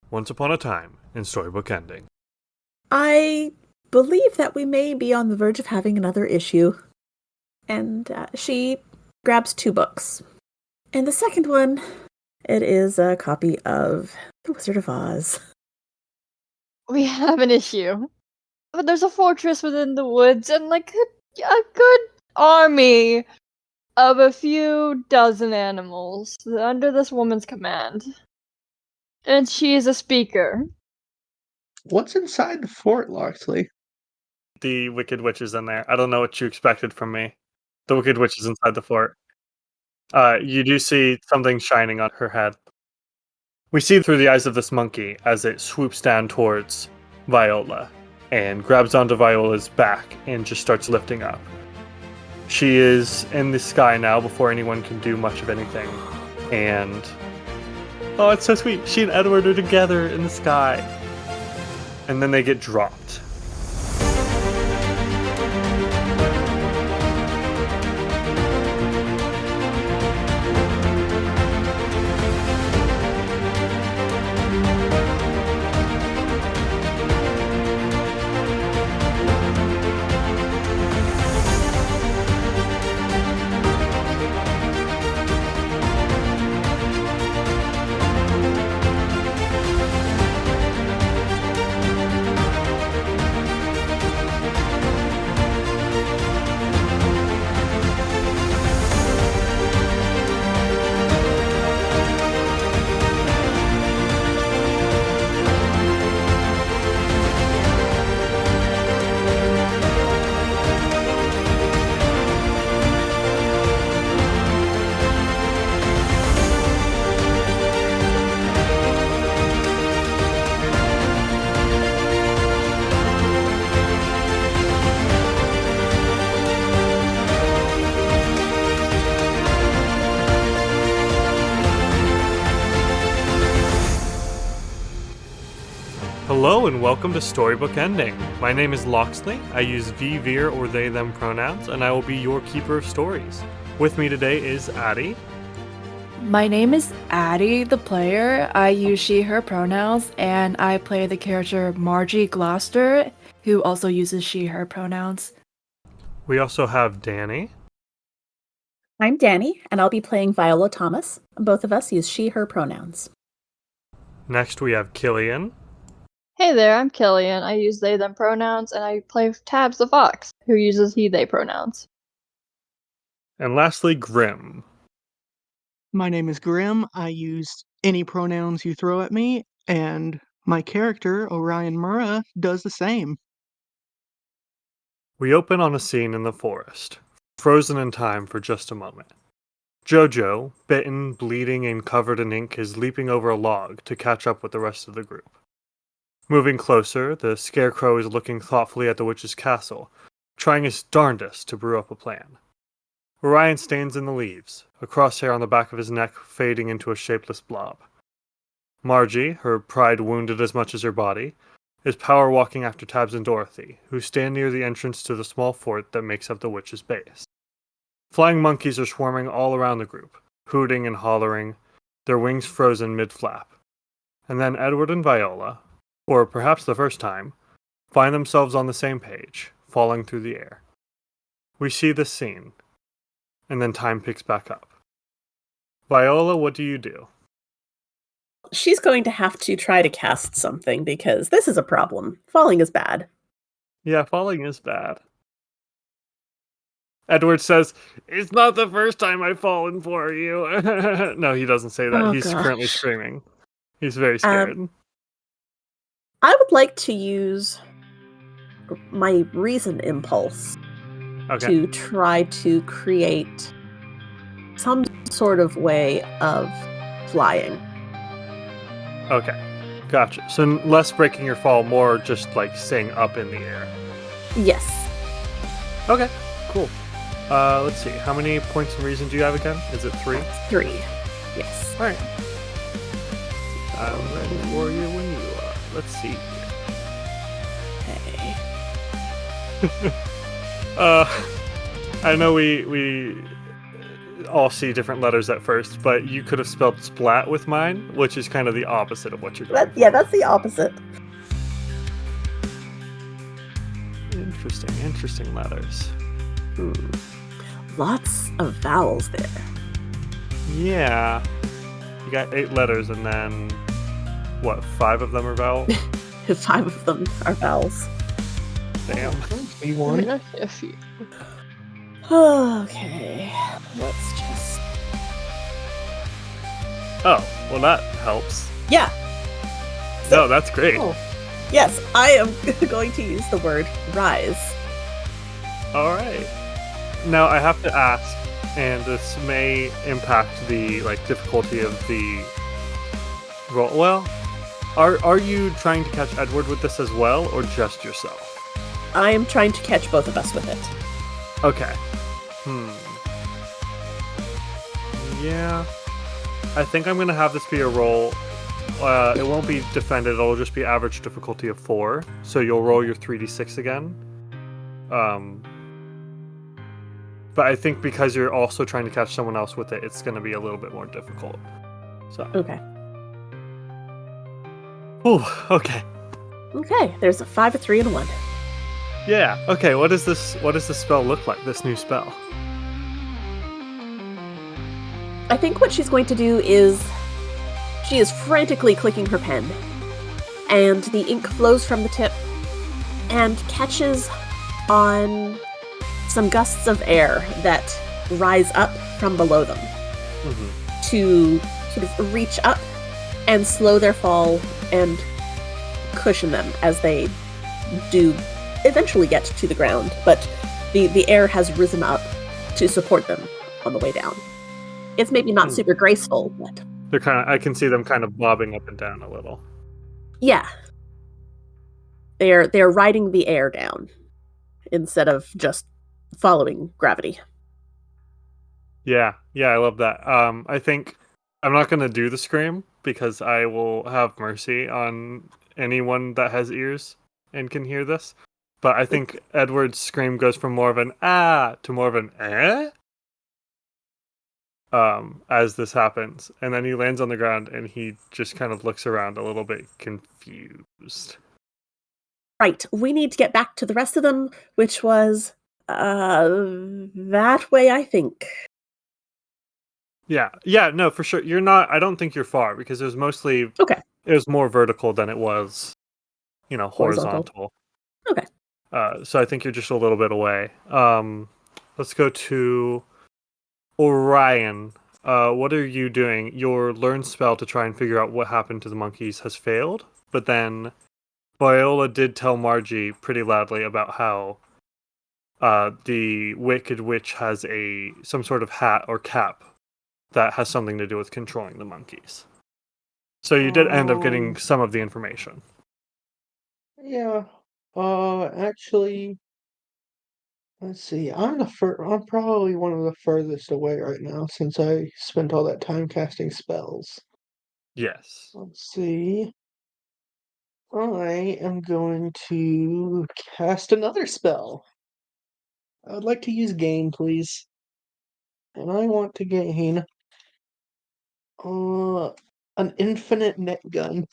Once upon a time in Storybook Ending. I believe that we may be on the verge of having another issue. And she grabs 2 books. And the second one, it is a copy of The Wizard of Oz. We have an issue. But there's a fortress within the woods and a good army of a few dozen animals under this woman's command. And she is a speaker. What's inside the fort, Loxley? The Wicked Witch is in there. I don't know what you expected from me. The Wicked Witch is inside the fort. You do see something shining on her head. We see through the eyes of this monkey as it swoops down towards Viola and grabs onto Viola's back and just starts lifting up. She is in the sky now before anyone can do much of anything. And oh, it's so sweet. She and Edward are together in the sky. And then they get dropped. Hello and welcome to Storybook Ending. My name is Loxley. I use V, Veer, or they, them pronouns, and I will be your keeper of stories. With me today is Addie. My name is Addie, the player. I use she, her pronouns, and I play the character Margie Gloucester, who also uses she, her pronouns. We also have Danny. I'm Danny, and I'll be playing Viola Thomas. Both of us use she, her pronouns. Next we have Killian. Hey there, I'm Killian. I use they, them pronouns, and I play Tabs the Fox, who uses he, they pronouns. And lastly, Grim. My name is Grim. I use any pronouns you throw at me, and my character, Orion Murrah, does the same. We open on a scene in the forest, frozen in time for just a moment. Jojo, bitten, bleeding, and covered in ink, is leaping over a log to catch up with the rest of the group. Moving closer, the Scarecrow is looking thoughtfully at the witch's castle, trying his darndest to brew up a plan. Orion stands in the leaves, a crosshair on the back of his neck fading into a shapeless blob. Margie, her pride wounded as much as her body, is power walking after Tabs and Dorothy, who stand near the entrance to the small fort that makes up the witch's base. Flying monkeys are swarming all around the group, hooting and hollering, their wings frozen mid-flap. And then Edward and Viola, or perhaps the first time, find themselves on the same page, falling through the air. We see this scene, and then time picks back up. Viola, what do you do? She's going to have to try to cast something because this is a problem. Falling is bad. Yeah, falling is bad. Edward says, "It's not the first time I've fallen for you." No, he doesn't say that. Oh, He's gosh. currently screaming. He's very scared. I would like to use my reason impulse to try to create some sort of way of flying. Okay, gotcha. So less breaking your fall, more just staying up in the air. Yes. Okay, cool. Let's see. How many points in reason do you have again? Is it 3? 3. Yes. All right. I'm ready for you when you are. Let's see. Okay. I know we all see different letters at first, but you could have spelled splat with mine, which is kind of the opposite of what you're going for. Yeah, that's the opposite. Interesting letters. Lots of vowels there. Yeah. You got 8 letters, and then, what, 5 of them are vowels? 5 of them are vowels. Damn. Be I one. mean, a few. Okay, let's just... Oh, well that helps. Yeah, No, that's great. Oh, yes, I am going to use the word rise. Alright. Now I have to ask, and this may impact the difficulty of the roll. Well, are you trying to catch Edward with this as well, or just yourself? I am trying to catch both of us with it. Okay. Yeah. I think I'm gonna have this be a roll. It won't be defended, it'll just be average difficulty of 4. So you'll roll your 3d6 again. But I think because you're also trying to catch someone else with it, it's gonna be a little bit more difficult. So. Okay. Ooh, okay. Okay, there's a 5, a 3, and a 1. Yeah. Okay, what does this spell look like, this new spell? I think what she's going to do is she is frantically clicking her pen, and the ink flows from the tip and catches on some gusts of air that rise up from below them to sort of reach up and slow their fall and cushion them as they do eventually get to the ground, but the air has risen up to support them on the way down. It's maybe not super graceful, but I can see them kind of bobbing up and down a little. yeah. They're riding the air down instead of just following gravity. Yeah, I love that. I think I'm not gonna do the scream because I will have mercy on anyone that has ears and can hear this. But I think Edward's scream goes from more of an ah to more of an eh. As this happens, and then he lands on the ground and he just kind of looks around a little bit confused. Right, we need to get back to the rest of them, which was that way, I think. Yeah, no, for sure. I don't think you're far because it was mostly Okay. It was more vertical than it was, horizontal. Okay. So I think you're just a little bit away. Let's go to Orion. What are you doing? Your learn spell to try and figure out what happened to the monkeys has failed, but then Viola did tell Margie pretty loudly about how the Wicked Witch has some sort of hat or cap that has something to do with controlling the monkeys. So you did end up getting some of the information. yeah. Actually, let's see. I'm probably one of the furthest away right now since I spent all that time casting spells. Yes. Let's see. I am going to cast another spell. I would like to use gain, please. And I want to gain an infinite net gun.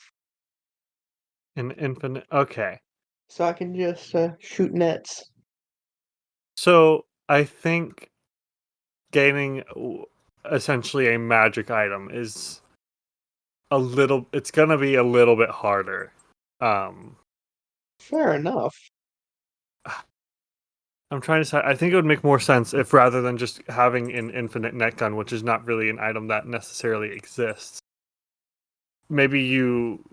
An infinite. Okay. So I can just shoot nets. So I think gaining essentially a magic item is it's gonna be a little bit harder. Fair enough. I'm trying to say, I think it would make more sense if rather than just having an infinite net gun, which is not really an item that necessarily exists, maybe you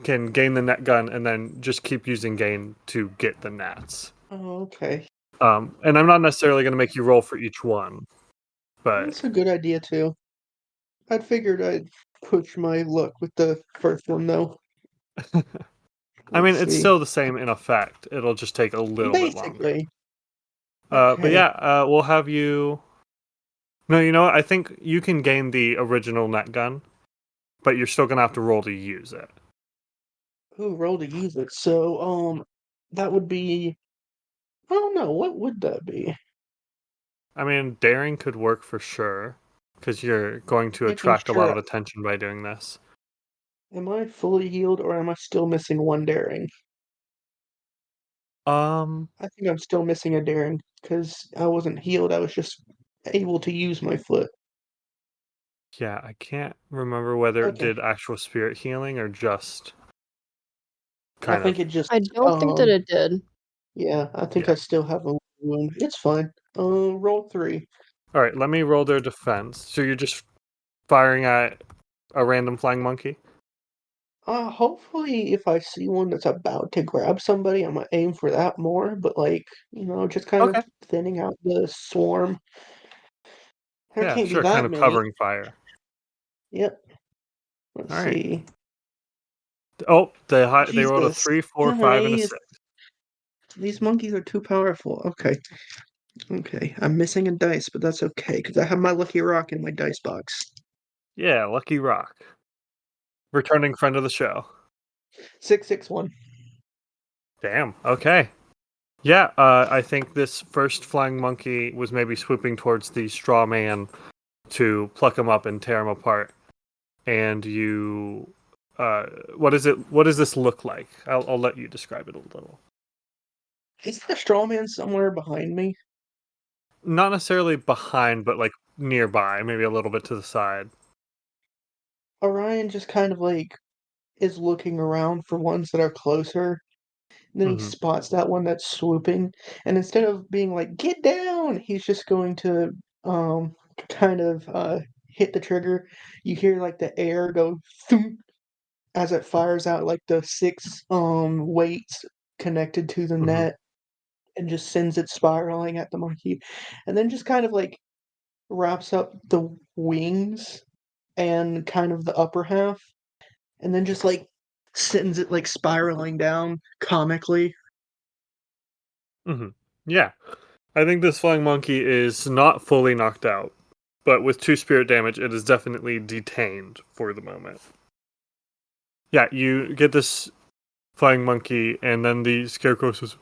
can gain the net gun and then just keep using gain to get the nats. Oh, okay. And I'm not necessarily going to make you roll for each one, but That's a good idea too. I'd figured I'd push my luck with the first one though. I mean, Let's it's see. still the same in effect. It'll just take a little bit longer. Basically. But Okay. yeah, we'll have you. No, you know what? I think you can gain the original net gun, but you're still gonna have to roll to use it. Ooh, roll to use it. So, that would be. I don't know. What would that be? I mean, daring could work for sure, because you're going to Making attract a lot of sure. attention by doing this. Am I fully healed or am I still missing one daring? Um, I think I'm still missing a daring because I wasn't healed. I was just able to use my foot. yeah, I can't remember whether it Okay. did actual spirit healing or just I kind think of. it just I don't think that it did. yeah, I think Yeah. I still have a wound. It's fine. Roll 3. All right, let me roll their defense. So you're just firing at a random flying monkey? Hopefully if I see one that's about to grab somebody, I'm gonna aim for that more, but like, just kind of Okay. thinning out the swarm. There Yeah, can't be sure. Kind that of many. covering fire. Yep. Let's All right. see. Oh, they rolled a Jesus. 3, 4, 5, and a Guys, 6. these monkeys are too powerful. Okay. Okay. I'm missing a dice, but that's okay, because I have my lucky rock in my dice box. Yeah, Lucky Rock. Returning friend of the show. 661. Damn. Okay. Yeah, I think this first flying monkey was maybe swooping towards the straw man to pluck him up and tear him apart. And you, what is it? What does this look like? I'll let you describe it a little. Is the straw man somewhere behind me? Not necessarily behind, but like nearby, maybe a little bit to the side. Orion just kind of like is looking around for ones that are closer. And then he Hmm. spots that one that's swooping, and instead of being like "get down," he's just going to um kind of hit the trigger. You hear like the air go thump as it fires out like the six weights connected to the Hmm. net and just sends it spiraling at the monkey, and then just kind of like wraps up the wings and kind of the upper half, and then just like sends it like spiraling down comically. Hmm. Yeah, I think this flying monkey is not fully knocked out, but with 2 spirit damage, it is definitely detained for the moment. Yeah, you get this flying monkey, and then the scarecrow says,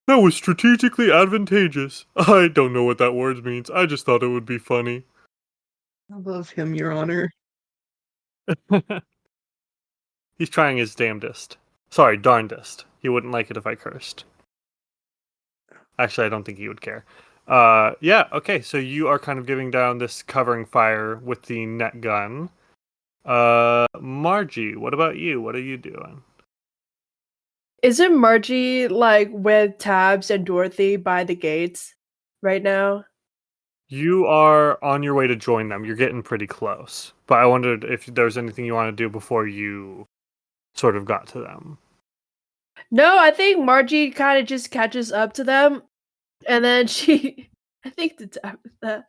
that was strategically advantageous. I don't know what that word means. I just thought it would be funny. I love him, Your Honor. He's trying his damnedest. Sorry, darndest. He wouldn't like it if I cursed. Actually, I don't think he would care. Yeah, okay, so you are kind of giving down this covering fire with the net gun. Margie, what about you? What are you doing? Isn't Margie like with Tabs and Dorothy by the gates right now? You are on your way to join them. You're getting pretty close. But I wondered if there was anything you want to do before you sort of got to them. No, I think Margie kind of just catches up to them, and then she, I think the time that,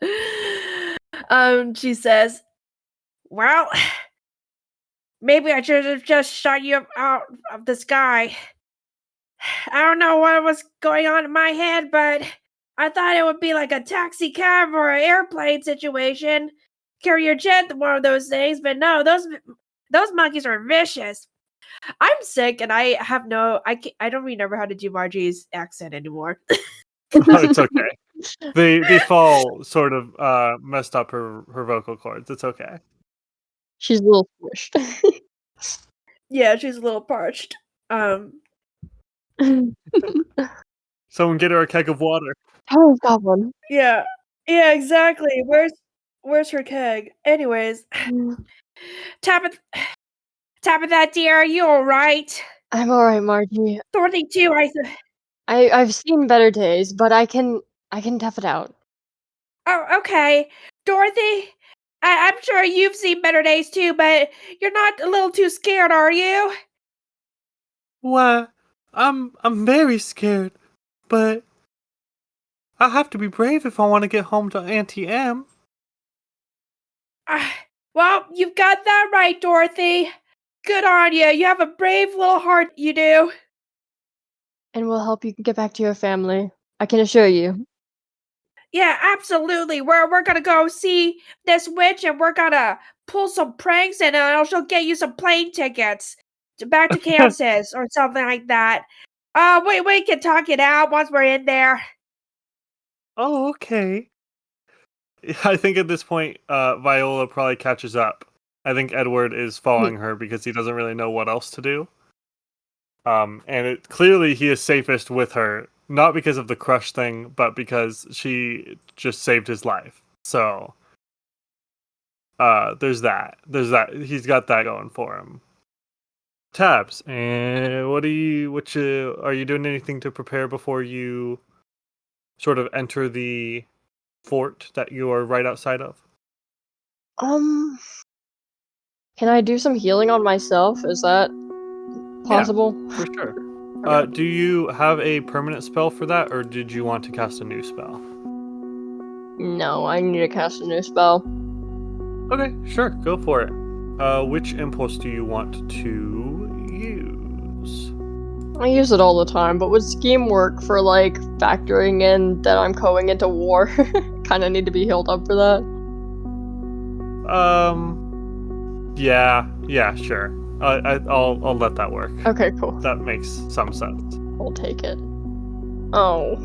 she says, "Well, maybe I should have just shot you out of the sky. I don't know what was going on in my head, but I thought it would be like a taxi cab or an airplane situation, carrier jet, one of those things. But no, those monkeys are vicious. I'm sick, and I don't remember how to do Margie's accent anymore. It's okay. The fall sort of messed up her vocal cords. It's okay. She's a little squished. Yeah, she's a little parched. Um, Someone get her a keg of water. Oh, got one. yeah, yeah, exactly. Where's her keg? Anyways, Tabitha, Tabitha, dear, are you all right? I'm alright, Margie. Dorothy too. I've seen better days, but I can tough it out. Oh, okay. Dorothy, I'm sure you've seen better days too, but you're not a little too scared, are you? Why, I'm very scared, but I have to be brave if I want to get home to Auntie M. Well, you've got that right, Dorothy. Good on you. You have a brave little heart, you do. And we'll help you get back to your family. I can assure you. Yeah, absolutely. We're gonna go see this witch, and we're gonna pull some pranks, and she'll get you some plane tickets back to Kansas or something like that. We can talk it out once we're in there. Oh, okay. I think at this point, Viola probably catches up. I think Edward is following her because he doesn't really know what else to do. And clearly he is safest with her, not because of the crush thing, but because she just saved his life. So, there's that. He's got that going for him. Tabs, and are you doing anything to prepare before you sort of enter the fort that you are right outside of? Can I do some healing on myself? Is that possible? For sure. Okay. Do you have a permanent spell for that, or did you want to cast a new spell? No, I need to cast a new spell. Okay, sure, go for it. Which impulse do you want to use? I use it all the time, but would scheme work for like factoring in that I'm going into war? Kind of need to be healed up for that. Yeah, sure. I'll let that work. Okay, cool. That makes some sense. I'll take it. Oh.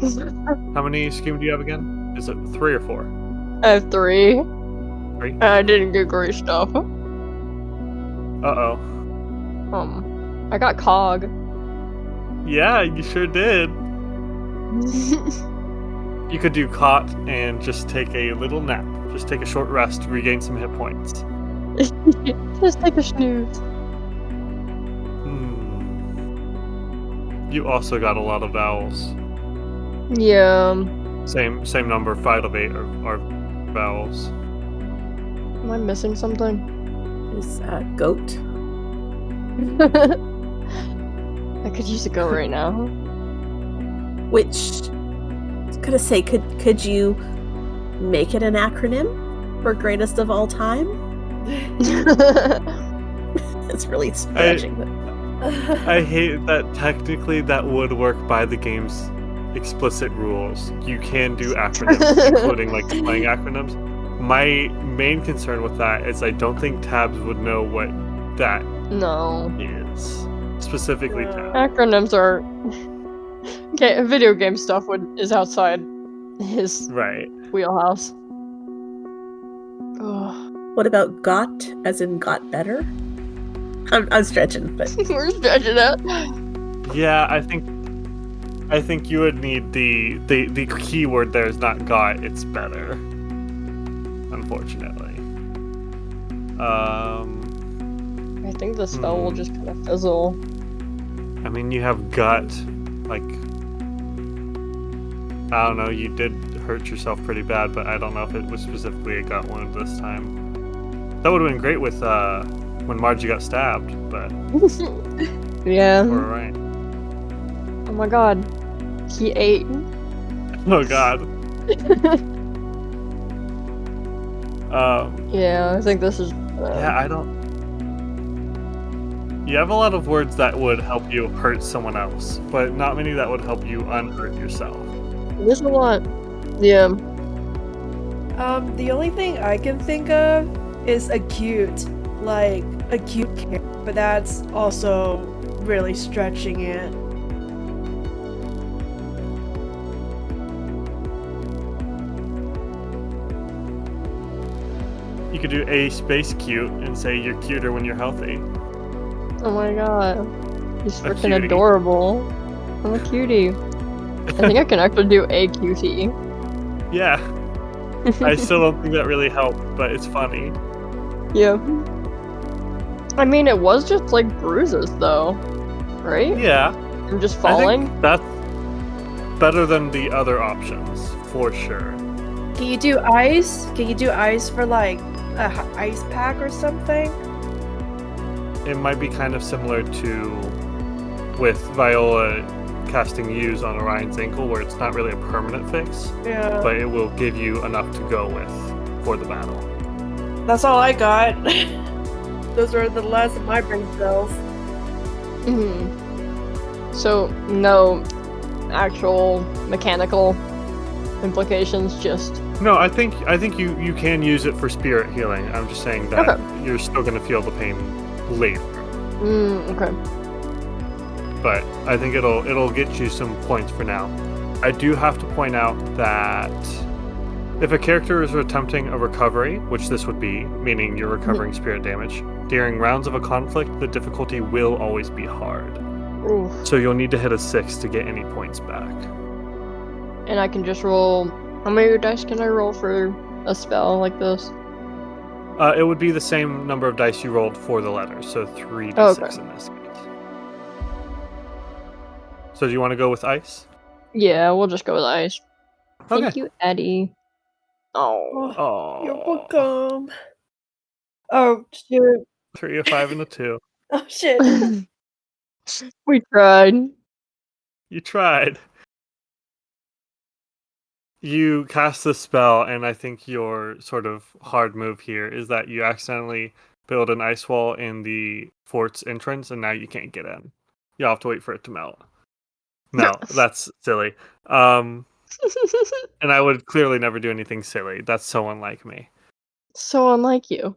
How many scheme do you have again? Is it 3 or 4? I have 3. 3? I didn't get great stuff. Uh-oh. I got cog. Yeah, you sure did. You could do caught and just take a little nap. Just take a short rest, regain some hit points. Just take a snooze. You also got a lot of vowels. Yeah. Same number, 5 of 8 are vowels. Am I missing something? Is goat. I could use a goat right now. Which, I was gonna say, could you make it an acronym for greatest of all time? It's really stretching. I hate that technically that would work by the game's explicit rules. You can do acronyms, including like slang acronyms. My main concern with that is I don't think Tabs would know what that No. is. Specifically Tabs. Acronyms are... Okay, video game stuff is outside his Right. wheelhouse. Ugh. What about got, as in got better? I'm stretching, but We're stretching it. Yeah, I think you would need the keyword there is not got, it's better. Unfortunately. I think the spell will just kind of fizzle. I mean, you have gut, like, I don't know, you did hurt yourself pretty bad, but I don't know if it was specifically a gut wound this time. That would have been great with, when Margie got stabbed, but... Yeah. We're alright. Oh my god. He ate. Oh god. Yeah, I think this is... Yeah, I don't... You have a lot of words that would help you hurt someone else, but not many that would help you unhurt yourself. There's a lot. Yeah. The only thing I can think of is acute. Like, acute care. But that's also really stretching it. You could do a space cute and say you're cuter when you're healthy. Oh my god. He's A freaking cutie. adorable. I'm a cutie. I think I can actually do a cutie. Yeah. I still don't think that really helped, but it's funny. Yeah. I mean, it was just like bruises, though. Right? Yeah. I'm just I falling? think that's better than the other options, for sure. Can you do ice? Can you do ice for like a ice pack or something? It might be kind of similar to with Viola casting Use on Orion's ankle, where it's not really a permanent fix, Yeah. but it will give you enough to go with for the battle. That's all I got. Those are the last of my brain cells. Mhm. So, no actual mechanical implications, just... No, I think you can use it for spirit healing. I'm just saying that Okay. you're still going to feel the pain later. Okay. But I think it'll get you some points for now. I do have to point out that if a character is attempting a recovery, which this would be, meaning you're recovering spirit damage, during rounds of a conflict, the difficulty will always be hard. Oof. So you'll need to hit a 6 to get any points back. And I can just roll. How many dice can I roll for a spell like this? It would be the same number of dice you rolled for the letters, so 3d6 Okay. in this case. So do you want to go with ice? Yeah, we'll just go with ice. Okay. Thank you, Eddie. Oh. Oh, You're welcome. Oh, shoot. 3, a 5, and a 2. Oh, shit. We tried. You tried. You cast the spell, and I think your sort of hard move here is that you accidentally build an ice wall in the fort's entrance, and now you can't get in. You'll have to wait for it to melt. No, that's silly. And I would clearly never do anything silly. That's so unlike me. So unlike you.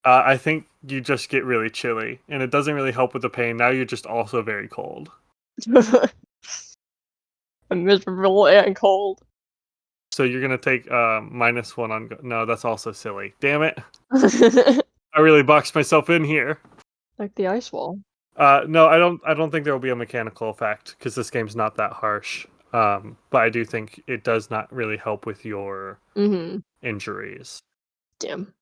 I think you just get really chilly, and it doesn't really help with the pain. Now you're just also very cold. I'm miserable and cold. So you're gonna take -1 on. No, that's also silly. Damn it! Like I really boxed myself in here. the ice wall. No, I don't think there will be a mechanical effect because this game's not that harsh. But I do think it does not really help with your injuries. Damn.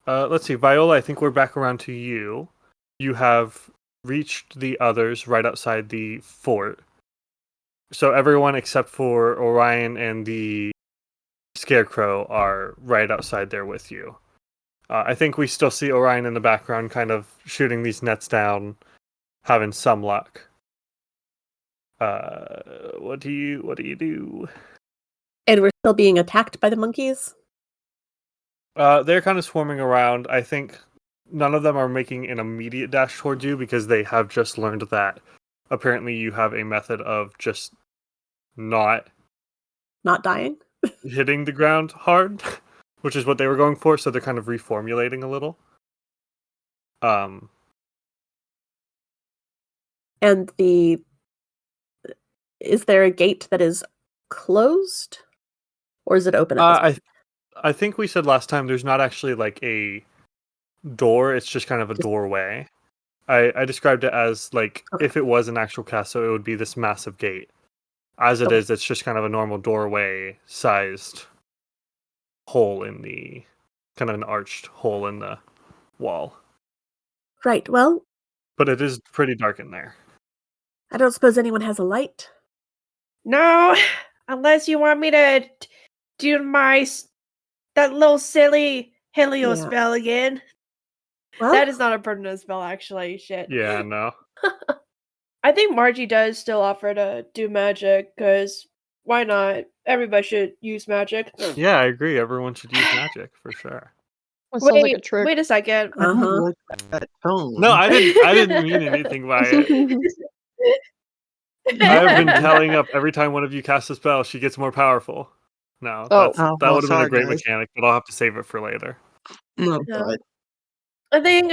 Let's see, Viola. I think we're back around to you. You have reached the others right outside the fort. So everyone except for Orion and the Scarecrow are right outside there with you. I think we still see Orion in the background, kind of shooting these nets down, having some luck. What do you do? And we're still being attacked by the monkeys? They're kind of swarming around. I think none of them are making an immediate dash towards you because they have just learned that apparently you have a method of just not dying? hitting the ground hard, which is what they were going for, so they're kind of reformulating a little. And is there a gate that is closed? Or is it open at this point? I think we said last time there's not actually like a door, it's just kind of a doorway. I described it as like if it was an actual castle, it would be this massive gate. As it is, it's just kind of a normal doorway sized hole in the kind of an arched hole in the wall. Right, well, But it is pretty dark in there. I don't suppose anyone has a light. No, unless you want me to do that little silly Helio Yeah. spell again. Well, That is not a permanent spell, actually. Shit. Yeah, no. I think Margie does still offer to do magic, because why not? Everybody should use magic. Yeah, I agree. Everyone should use magic for sure. That sounds like a trick. Wait a second. I don't Uh-huh. like that tone. No, I didn't mean anything by it. I have been telling up every time one of you casts a spell, she gets more powerful. No, Oh. that well, would have been a sorry, great guys. mechanic, but I'll have to save it for later. No, Yeah. but I think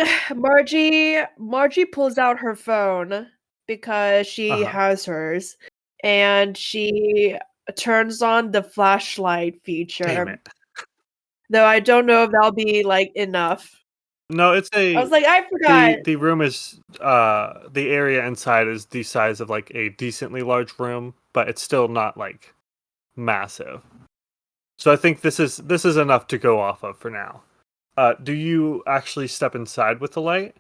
Margie pulls out her phone because she Uh-huh. has hers, and she turns on the flashlight feature. Damn it. Though I don't know if that'll be like enough. No, it's I was like, I forgot. the room is the area inside is the size of like a decently large room, but it's still not like massive. So I think this is enough to go off of for now. Do you actually step inside with the light?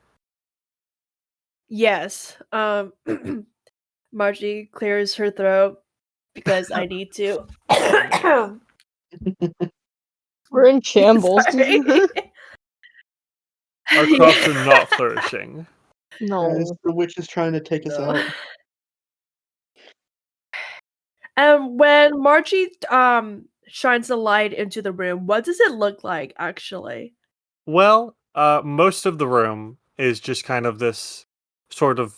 Yes. Margie clears her throat because I need to. We're in shambles. Sorry. Our crops are not flourishing. No. guys, the witch is trying to take us out. When Margie shines the light into the room, what does it look like actually? Well, most of the room is just kind of this sort of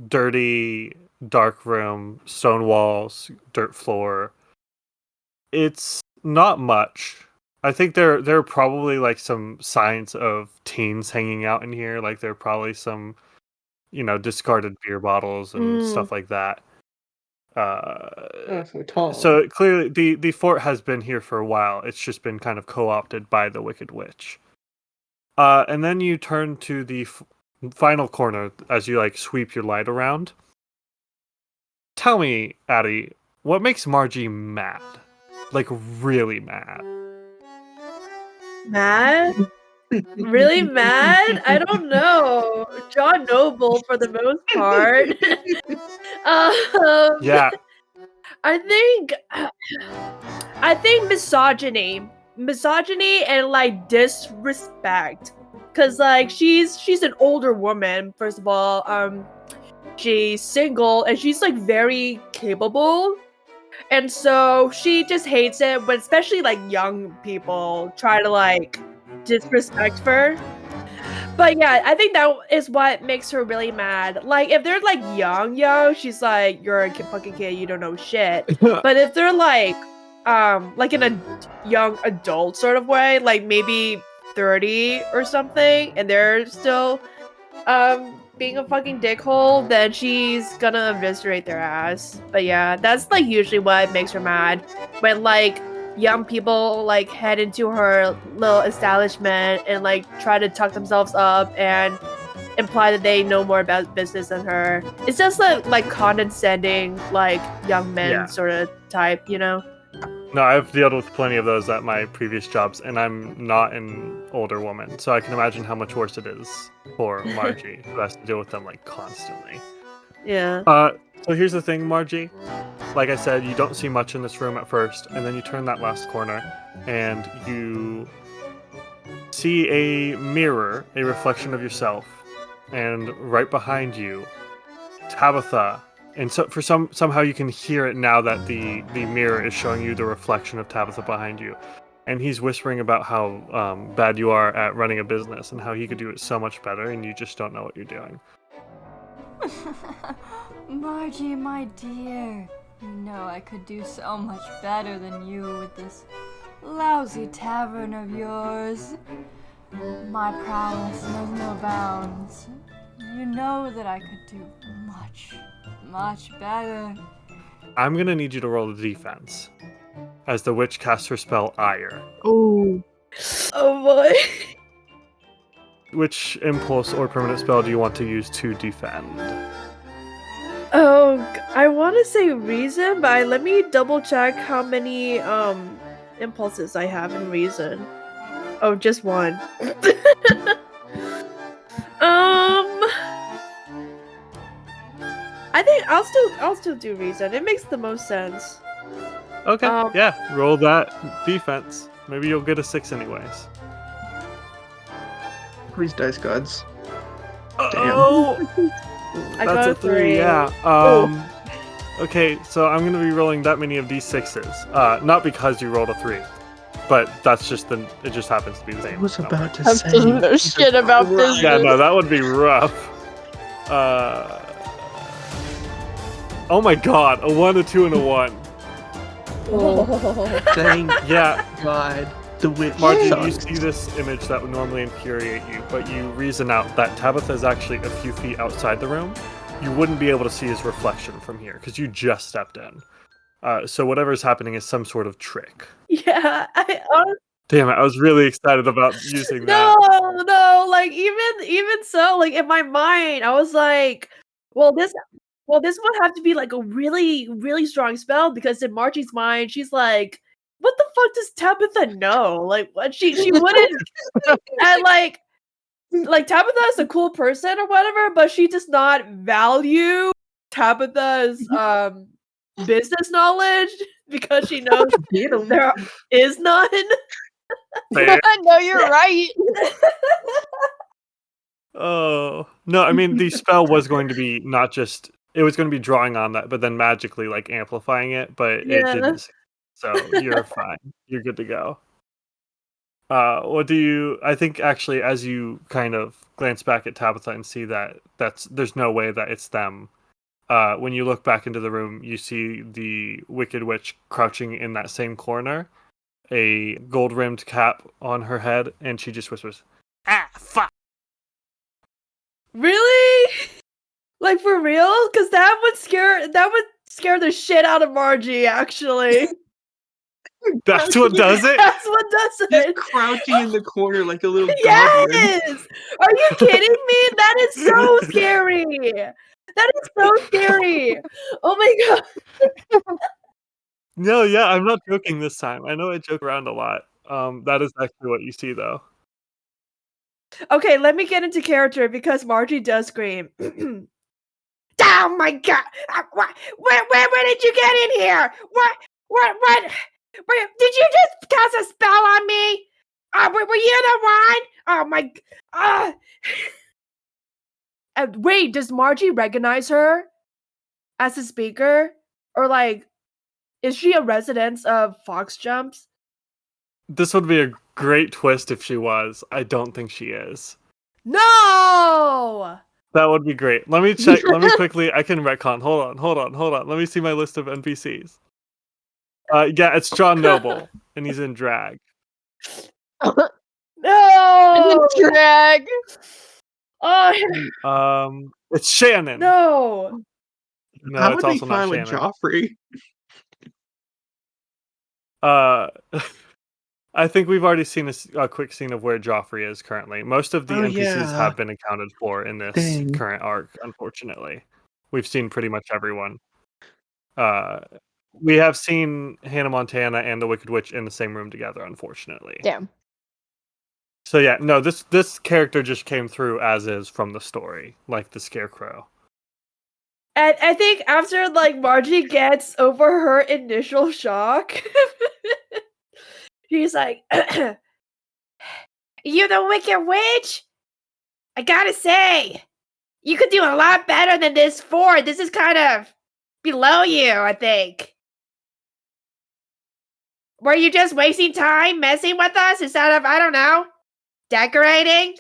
dirty, dark room, stone walls, dirt floor. It's not much. I think there are probably like some signs of teens hanging out in here. Like there are probably some, discarded beer bottles and stuff like that. So Tom. So clearly, the fort has been here for a while. It's just been kind of co-opted by the Wicked Witch. And then you turn to the final corner as you like sweep your light around. Tell me, Addie, what makes Margie mad? Like really mad? Mad? Really mad? I don't know. John Noble for the most part. Yeah. I think misogyny and like disrespect, cause like she's an older woman. First of all, she's single and she's like very capable, and so she just hates it when especially like young people try to like disrespect her. But yeah, I think that is what makes her really mad. Like, if they're like young, she's like, "You're a fucking kid, you don't know shit." But if they're like in a young adult sort of way, like maybe 30 or something, and they're still being a fucking dickhole, then she's gonna eviscerate their ass. But yeah, that's like usually what makes her mad when like young people like head into her little establishment and like try to tuck themselves up and imply that they know more about business than her. It's just like condescending like young men sort of type, you know? No, I've dealt with plenty of those at my previous jobs, and I'm not an older woman, so I can imagine how much worse it is for Margie, who has to deal with them like constantly. Yeah. So here's the thing, Margie. Like I said, you don't see much in this room at first, and then you turn that last corner, and you see a mirror, a reflection of yourself, and right behind you, Tabitha. And so somehow you can hear it now that the mirror is showing you the reflection of Tabitha behind you. And he's whispering about how bad you are at running a business and how he could do it so much better, and you just don't know what you're doing. Margie, my dear, you know I could do so much better than you with this lousy tavern of yours. My prowess knows no bounds. You know that I could do much better. I'm gonna need you to roll the defense as the witch casts her spell Ire. Oh boy. Which impulse or permanent spell do you want to use to defend? Oh, I want to say reason, but let me double check how many impulses I have in reason. Oh, just one. I think I'll still do reason. It makes the most sense. Okay, yeah, roll that defense. Maybe you'll get a 6 anyways. Please, dice gods. Oh, I that's got a 3. Yeah. Okay, so I'm gonna be rolling that many of these 6s. Not because you rolled a 3, but that's just it just happens to be the same. I was number. about to I say. don't know shit about business. Yeah, no, that would be rough. Oh my god, a 1, a 2, and a 1. Thank Yeah, God. The witch Margie, sucks. you see this image that would normally infuriate you, but you reason out that Tabitha is actually a few feet outside the room. You wouldn't be able to see his reflection from here, because you just stepped in. So whatever's happening is some sort of trick. Yeah, Damn it, I was really excited about using no, that. no, like even so, like in my mind, I was like, well, this would have to be like a really, really strong spell because in Margie's mind, she's like, what the fuck does Tabitha know? Like, what she wouldn't, and like Tabitha is a cool person or whatever, but she does not value Tabitha's business knowledge because she knows there is none. Fair. No, you're right. Oh no, I mean the spell was going to be not just it was going to be drawing on that, but then magically like amplifying it, but it Yeah. didn't. So you're fine. You're good to go. What do you? I think actually, as you kind of glance back at Tabitha and see that there's no way that it's them. When you look back into the room, you see the Wicked Witch crouching in that same corner, a gold-rimmed cap on her head, and she just whispers, "Ah, fuck." Really? Like for real? Because that would scare the shit out of Margie, actually. That's what does it? That's what does Just it. crouching in the corner like a little goblin. Yes! Are you kidding me? That is so scary. That is so scary. Oh my god. No, yeah, I'm not joking this time. I know I joke around a lot. That is actually what you see, though. Okay, let me get into character because Margie does scream. Oh my god! Where did you get in here? What? Did you just cast a spell on me? Were you the one? Oh my! Wait, does Margie recognize her as a speaker, or like, is she a resident of Fox Jumps? This would be a great twist if she was. I don't think she is. No! That would be great. Let me check. Let me quickly. I can retcon. Hold on. Let me see my list of NPCs. Yeah, it's John Noble, and he's in drag. No! Drag. Oh It's Shannon. no! No, How it's would they also not find with Shannon. Joffrey? I think we've already seen a quick scene of where Joffrey is currently. Most of the Oh, NPCs yeah. have been accounted for in this Dang. current arc, unfortunately. We've seen pretty much everyone. We have seen Hannah Montana and the Wicked Witch in the same room together, unfortunately. Damn. So yeah, no, this character just came through as is from the story, like the Scarecrow. And I think after like Margie gets over her initial shock, she's like, "You the Wicked Witch? I gotta say, you could do a lot better than this Ford. This is kind of below you, I think. Were you just wasting time messing with us instead of, I don't know, decorating?"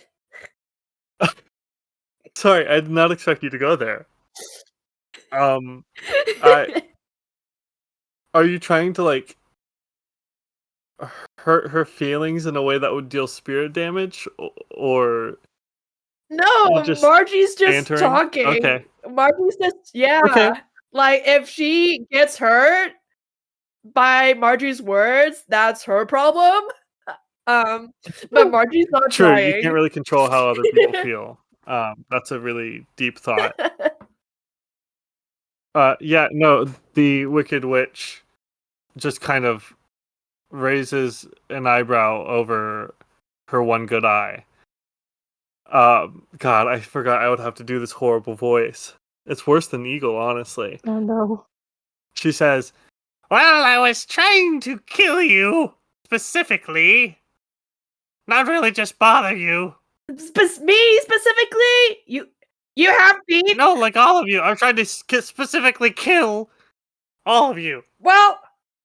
Sorry, I did not expect you to go there. Are you trying to like hurt her feelings in a way that would deal spirit damage, or No, just Margie's just bantering? talking. Okay. Margie's just, yeah. Okay. Like, if she gets hurt by Margie's words, that's her problem. But Margie's not True, trying. you can't really control how other people feel. That's a really deep thought. Yeah, no, the Wicked Witch just kind of raises an eyebrow over her one good eye. God, I forgot I would have to do this horrible voice. It's worse than Eagle, honestly. Oh no. She says, "Well, I was trying to kill you, specifically. Not really just bother you. Me specifically? You have beef? No, like all of you. I'm trying to specifically kill all of you. Well,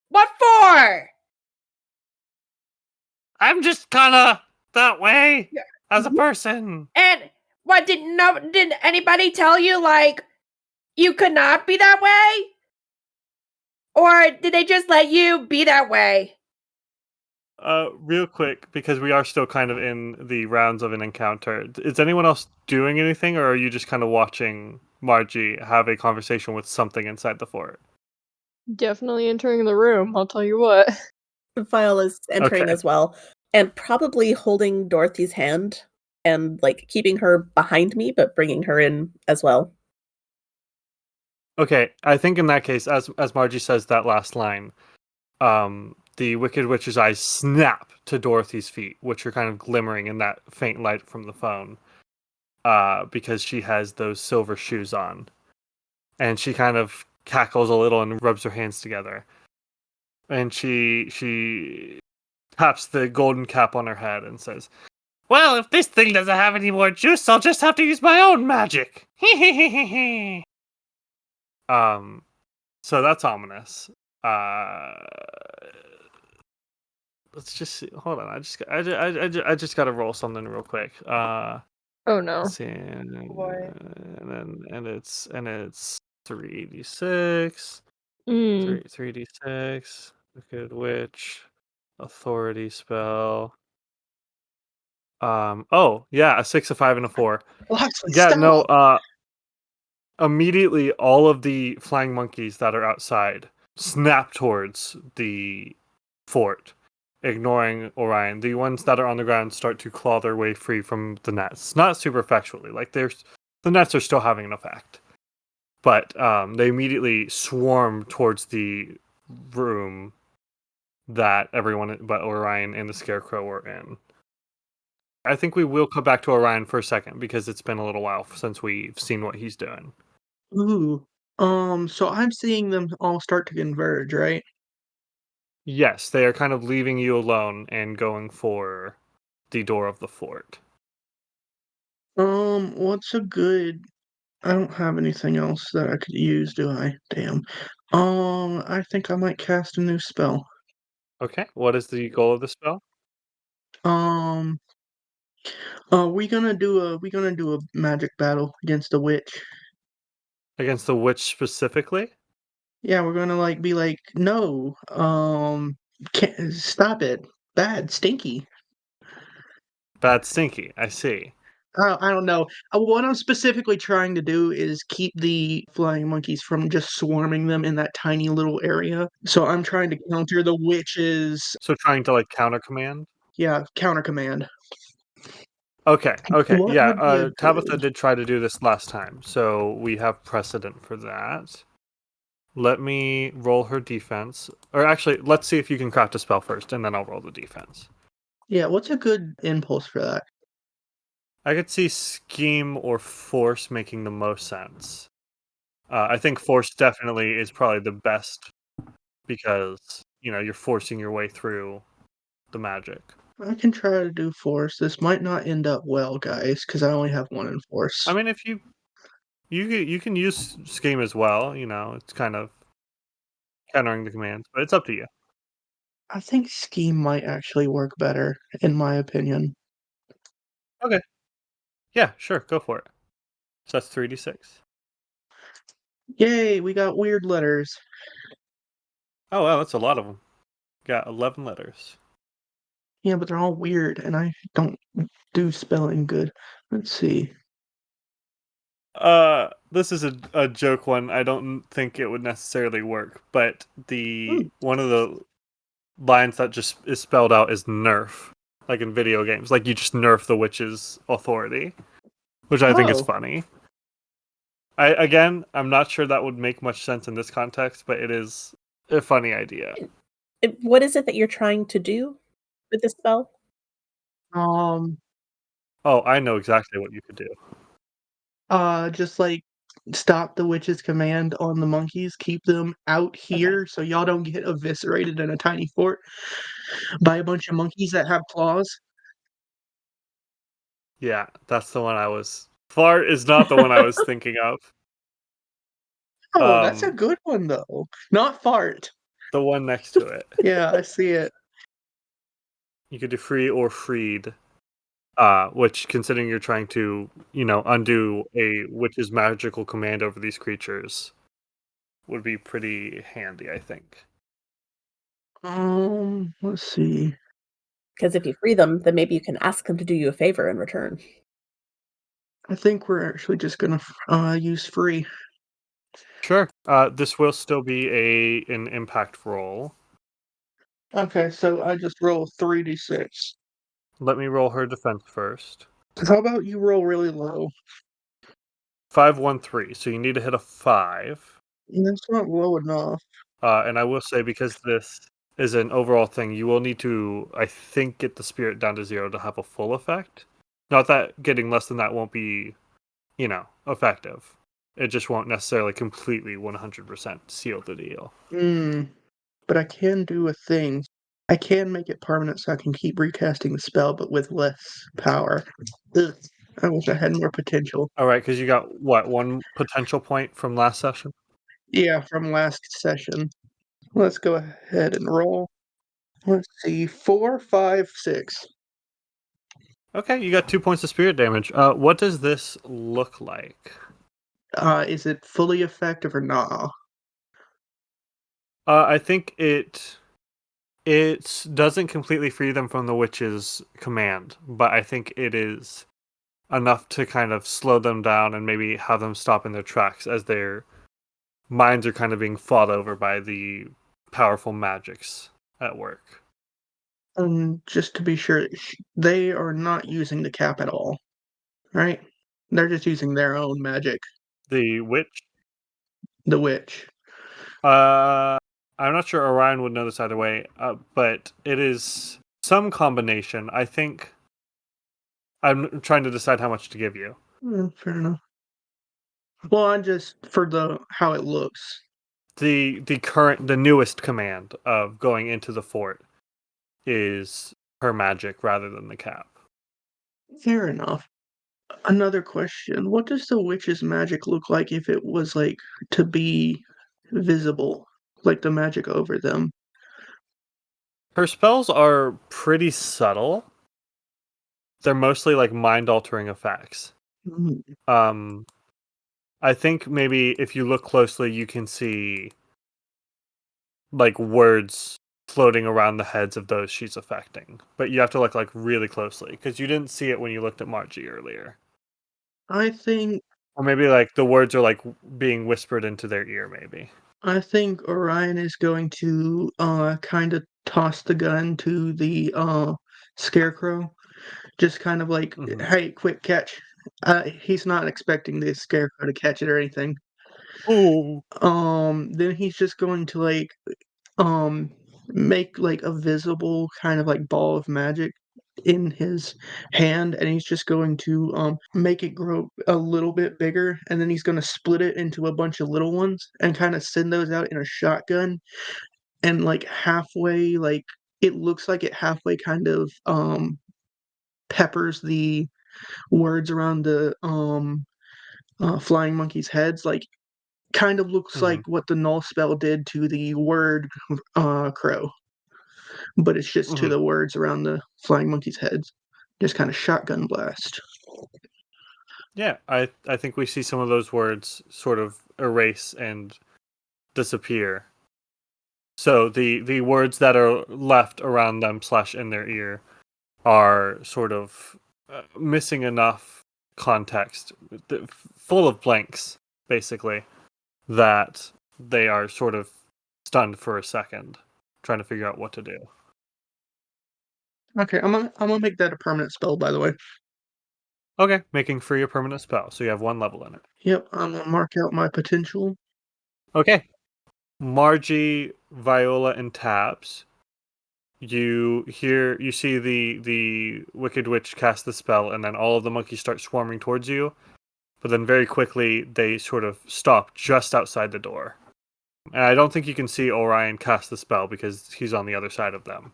what for? I'm just kinda that way Yeah. as a person." And what, did anybody tell you, like, you could not be that way? Or did they just let you be that way? Real quick, because we are still kind of in the rounds of an encounter. Is anyone else doing anything, or are you just kind of watching Margie have a conversation with something inside the fort? Definitely entering the room, I'll tell you what. Vile is entering Okay. as well, and probably holding Dorothy's hand and like keeping her behind me, but bringing her in as well. Okay, I think in that case, as Margie says that last line, the Wicked Witch's eyes snap to Dorothy's feet, which are kind of glimmering in that faint light from the phone, because she has those silver shoes on. And she kind of cackles a little and rubs her hands together. And she taps the golden cap on her head and says, "Well, if this thing doesn't have any more juice, I'll just have to use my own magic." So that's ominous. Let's just see. Hold on. I just got to roll something real quick. Oh no. Let's see, and it's 3d6, Mm. 3d6. Wicked Witch, authority spell. Oh yeah, a 6, a 5, and a 4. Loxley, Yeah, stop. no. immediately all of the flying monkeys that are outside snap towards the fort, ignoring Orion. The ones that are on the ground start to claw their way free from the nets. Not super effectually, like the nets are still having an effect. But they immediately swarm towards the room that everyone but Orion and the Scarecrow were in. I think we will come back to Orion for a second because it's been a little while since we've seen what he's doing. Ooh. So I'm seeing them all start to converge, right? Yes, they are kind of leaving you alone and going for the door of the fort. What's a good I don't have anything else that I could use, do I? Damn. I think I might cast a new spell. Okay, what is the goal of the spell? Um, we gonna do a magic battle against a witch. Against the witch specifically? Yeah, we're gonna like be like, no, can't stop it. Bad, stinky. Bad Stinky, I see. I don't know. What I'm specifically trying to do is keep the flying monkeys from just swarming them in that tiny little area. So I'm trying to counter the witches. So trying to like counter command? Yeah, counter command. Okay, What yeah. would be a Tabitha good? did try to do this last time, so we have precedent for that. Let me roll her defense. Or actually, let's see if you can craft a spell first, and then I'll roll the defense. Yeah, what's a good impulse for that? I could see scheme or force making the most sense. I think force definitely is probably the best because, you're forcing your way through the magic. I can try to do force. This might not end up well, guys, because I only have one in force. I mean, if you can use scheme as well, it's kind of countering the commands, but it's up to you. I think scheme might actually work better, in my opinion. Okay. Yeah, sure, go for it. So that's 3d6. Yay, we got weird letters. Oh, wow, that's a lot of them. Got 11 letters. Yeah, but they're all weird, and I don't do spelling good. Let's see. This is a joke one. I don't think it would necessarily work, but Hmm. one of the lines that just is spelled out is nerf, like in video games. Like you just nerf the witch's authority, which I think is Oh, funny. I'm not sure that would make much sense in this context, but it is a funny idea. What is it that you're trying to do with the spell? um, Oh, I know exactly what you could do. just like stop the witch's command on the monkeys, keep them out here so y'all don't get eviscerated in a tiny fort by a bunch of monkeys that have claws. Yeah, that's the one I was. Fart is not the one I was thinking of. Oh, that's a good one though. Not fart. The one next to it. Yeah, I see it. You could do free or freed, which, considering you're trying to, undo a witch's magical command over these creatures, would be pretty handy, I think. Let's see. Because if you free them, then maybe you can ask them to do you a favor in return. I think we're actually just gonna use free. Sure. This will still be an impact roll. Okay, so I just roll 3d6. Let me roll her defense first. How about you roll really low? 513. So you need to hit a 5. That's not low enough. And I will say, because this is an overall thing, you will need to, I think, get the spirit down to 0 to have a full effect. Not that getting less than that won't be, effective. It just won't necessarily completely 100% seal the deal. But I can do a thing. I can make it permanent so I can keep recasting the spell, but with less power. Ugh, I wish I had more potential. All right, because you got, what, 1 potential point from last session? Yeah, from last session. Let's go ahead and roll. Let's see, 4, 5, 6. Okay, you got 2 points of spirit damage. What does this look like? Is it fully effective or not? I think it doesn't completely free them from the witch's command, but I think it is enough to kind of slow them down and maybe have them stop in their tracks as their minds are kind of being fought over by the powerful magics at work. Just to be sure, they are not using the cap at all, right? They're just using their own magic. The witch? The witch. I'm not sure Orion would know this either way, but it is some combination. I think I'm trying to decide how much to give you. Fair enough. Well, I'm just for how it looks. The newest command of going into the fort is her magic rather than the cap. Fair enough. Another question: what does the witch's magic look like if it was like to be visible, like the magic over them? Her spells are pretty subtle. They're mostly like mind-altering effects. Mm. I think maybe if you look closely, you can see like words floating around the heads of those she's affecting. But you have to look like really closely because you didn't see it when you looked at Margie earlier. I think Or maybe like the words are like being whispered into their ear, maybe. Orion is going to kind of toss the gun to the scarecrow, just kind of like, Mhm. hey, quick catch. He's not expecting the scarecrow to catch it or anything. Ooh. Then he's just going to like make like a visible kind of like ball of magic in his hand, and he's just going to make it grow a little bit bigger, and then he's going to split it into a bunch of little ones and kind of send those out in a shotgun, and like halfway, like it looks like it halfway kind of peppers the words around the flying monkeys heads, like kind of looks like what the null spell did to the word crow, but it's just to the words around the flying monkeys' heads. Just kind of shotgun blast. Yeah, I think we see some of those words sort of erase and disappear. So the words that are left around them / in their ear are sort of missing enough context, full of blanks, basically, that they are sort of stunned for a second, trying to figure out what to do. Okay, I'm gonna make that a permanent spell, by the way. Okay, making free a permanent spell, so you have 1 level in it. Yep, I'm gonna mark out my potential. Okay. Margie, Viola, and Tabs. You see the Wicked Witch cast the spell, and then all of the monkeys start swarming towards you. But then very quickly, they sort of stop just outside the door. And I don't think you can see Orion cast the spell because he's on the other side of them.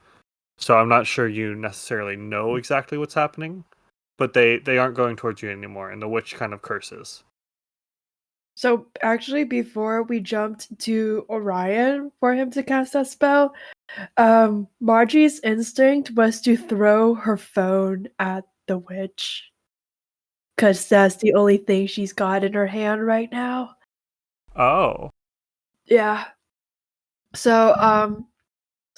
So I'm not sure you necessarily know exactly what's happening. But they aren't going towards you anymore, and the witch kind of curses. So actually, before we jumped to Orion for him to cast that spell, Margie's instinct was to throw her phone at the witch. Because that's the only thing she's got in her hand right now. Oh. Yeah. So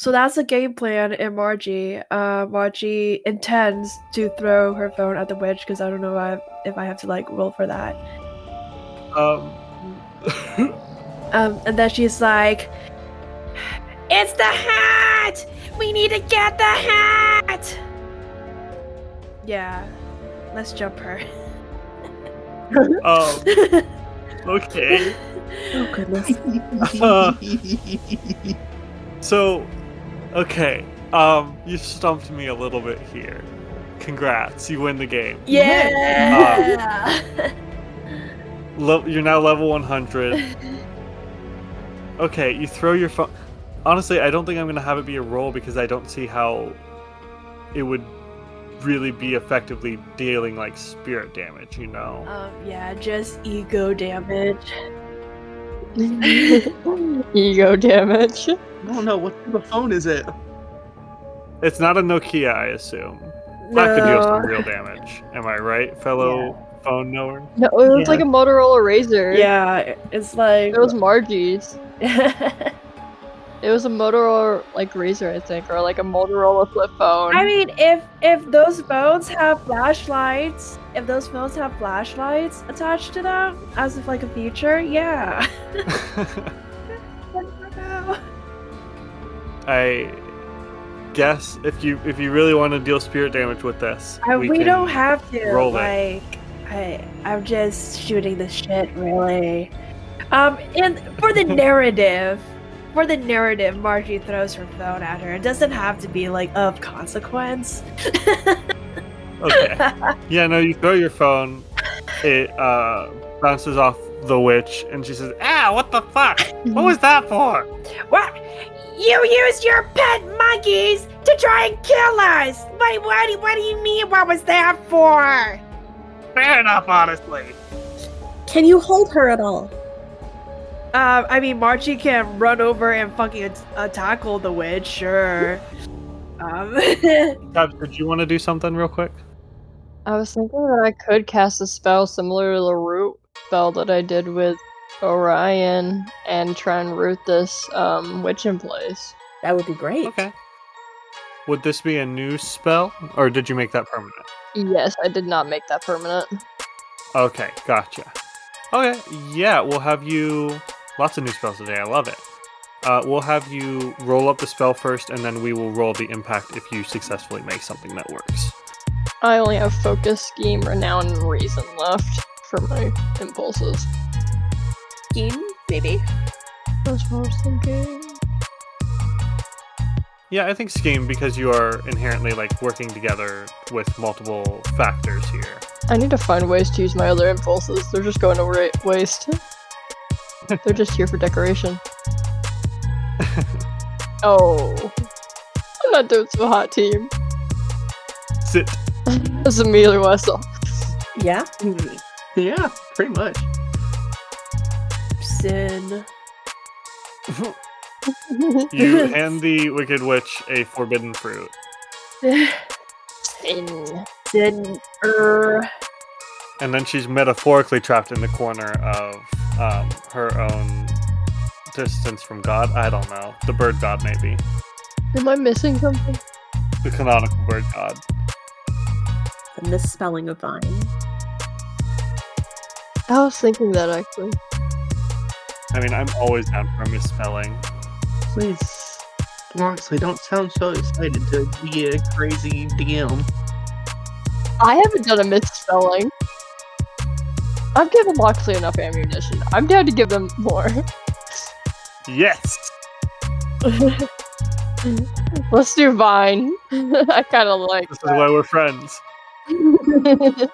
that's the game plan in Margie. Margie intends to throw her phone at the witch because I don't know if I have to like roll for that. And then she's like, "It's the hat! We need to get the hat!" Yeah, let's jump her. Okay. Oh goodness. So, okay. You stumped me a little bit here. Congrats, you win the game. Yeah. You're now level 100. Okay, you throw your phone. Honestly, I don't think I'm gonna have it be a roll because I don't see how it would really be effectively dealing like spirit damage, you know? Yeah, just ego damage. Ego damage. I don't know, what type of phone is it? It's not a Nokia, I assume. That could deal some real damage. Am I right, fellow phone knower? No, it was like a Motorola Razr. Yeah, it's like It was Margie's. It was a Motorola like Razr, I think, or like a Motorola flip phone. I mean, if those phones have flashlights, attached to them as if like a feature, yeah. I guess if you really want to deal spirit damage with this, We don't can have to. roll it. I'm just shooting the shit, really. And for the narrative, Margie throws her phone at her. It doesn't have to be like of consequence. Okay. Yeah, no, you throw your phone, it bounces off the witch, and she says, "Ah, what the fuck? What was that for?" What? You used your pet monkeys to try and kill us! What do you mean? What was that for? Fair enough, honestly. Can you hold her at all? I mean, Margie can run over and fucking tackle the witch, sure. Tabs, did you want to do something real quick? I was thinking that I could cast a spell similar to the root spell that I did with Orion and try and root this witch in place. That would be great. Okay. Would this be a new spell, or did you make that permanent? Yes, I did not make that permanent. Okay, gotcha. Okay, yeah, we'll have you... Lots of new spells today, I love it. We'll have you roll up the spell first, and then we will roll the impact if you successfully make something that works. I only have Focus, Scheme, Renown, and Reason left for my impulses. Scheme, maybe? That's what I was thinking. Yeah, I think Scheme, because you are inherently like working together with multiple factors here. I need to find ways to use my other impulses. They're just going to waste. They're just here for decoration. Oh. I'm not doing so hot, team. Sit. That's immediately what I saw. Yeah? Yeah, pretty much. Sin. You hand the Wicked Witch a forbidden fruit. Sin. Sin. And then she's metaphorically trapped in the corner of her own distance from God. I don't know. The bird god, maybe. Am I missing something? The canonical bird god. The misspelling of Vine. I was thinking that actually. I mean, I'm always down for a misspelling. Please, Loxley, don't sound so excited to be a crazy DM. I haven't done a misspelling. I've given Loxley enough ammunition. I'm down to give them more. Yes! Let's do Vine. I kind of like This is why we're friends. that.